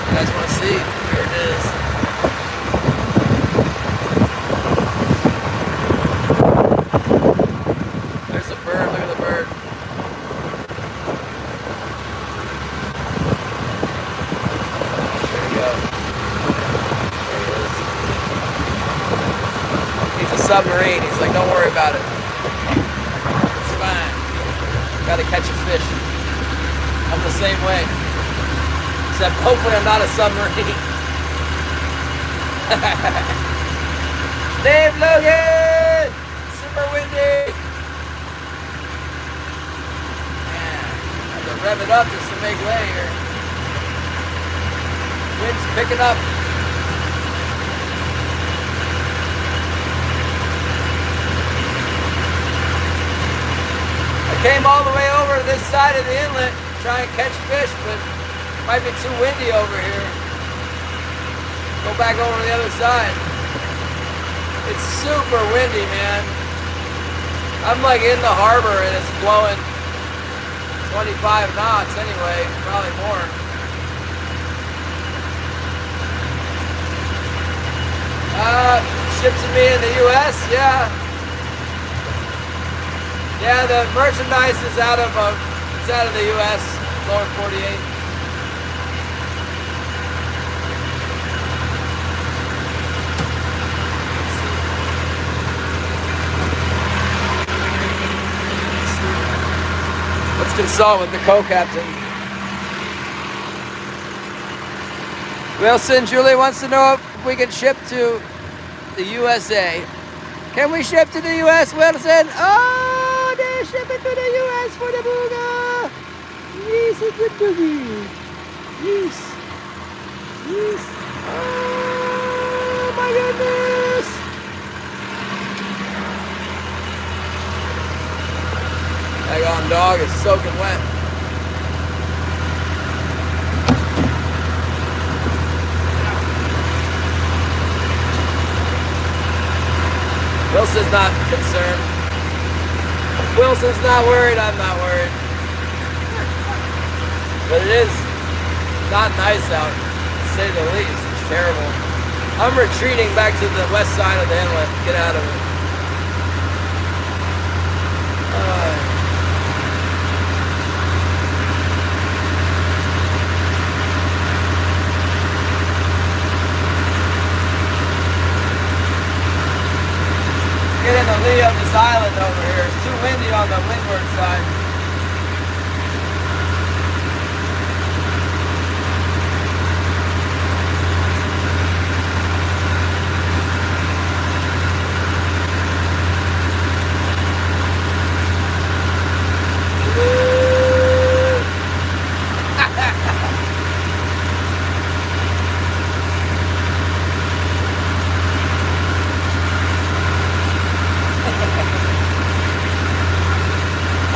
You guys want to see? Here it is. There's a bird, look at the bird. There you go. There he is. He's a submarine. He's like, don't worry about it. It's fine. Gotta catch a fish. I'm the same way. Except hopefully I'm not a submarine. Dave Logan! Super windy! Man, I have to rev it up just to make way here. Wind's picking up. I came all the way over to this side of the inlet to try and catch fish, but it might be too windy over here. Go back over to the other side. It's super windy, man. I'm like in the harbor and it's blowing 25 knots anyway, probably more. Shipped to me in the US, yeah. Yeah, the merchandise is out of the U.S., lower 48. consult with the co-captain. Wilson, Julie wants to know if we can ship to the USA. Can we ship to the US, Wilson? Oh, they're shipping to the US for the booga. Yes, it's the boogie. Yes. Yes. Oh, my goodness. That dog is soaking wet. Wilson's not concerned. If Wilson's not worried, I'm not worried. But it is not nice out, to say the least. It's terrible. I'm retreating back to the west side of the inlet. Get out of it. Get in the lee of this island over here. It's too windy on the windward side.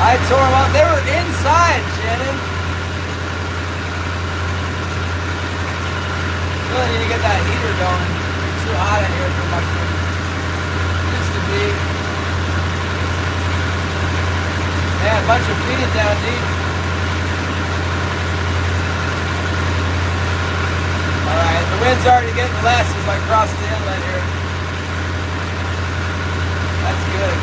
I tore them up. They were inside, Shannon. Really need to get that heater going. It's too hot in here for my food. Used to be. Yeah, a bunch of feet down deep. Alright, the wind's already getting less as I cross the inlet here. That's good.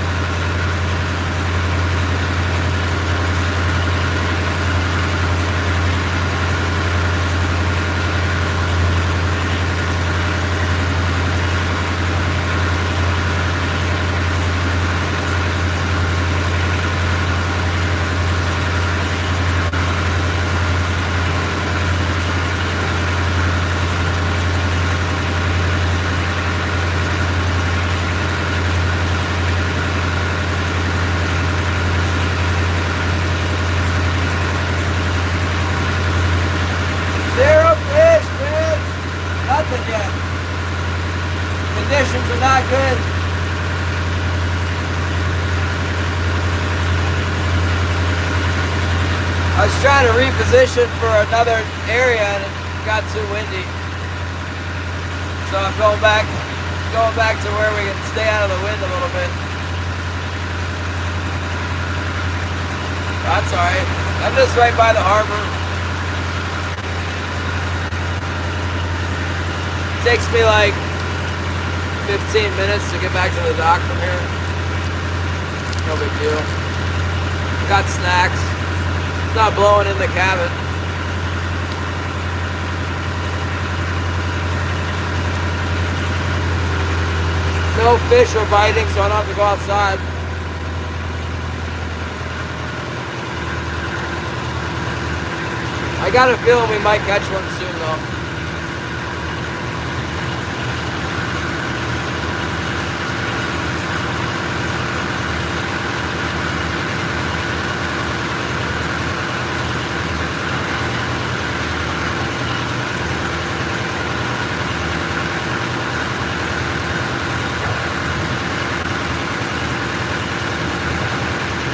Yet. Conditions are not good. I was trying to reposition for another area and it got too windy. So I'm going back to where we can stay out of the wind a little bit. That's alright. I'm just right by the harbor. Takes me like 15 minutes to get back to the dock from here. No big deal. Got snacks. It's not blowing in the cabin. No fish are biting, so I don't have to go outside. I got a feeling we might catch one soon though.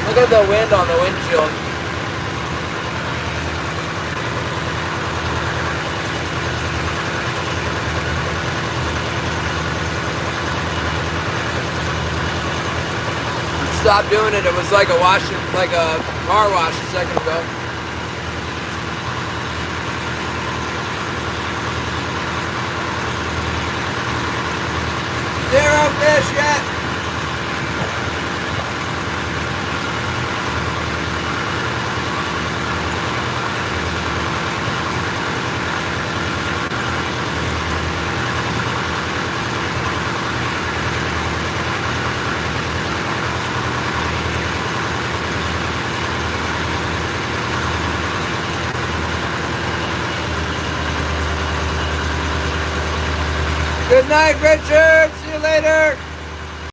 Look at the wind on the windshield. Stop doing it. It was like a car wash a second ago. Zero fish yet. Good night, Richard. See you later.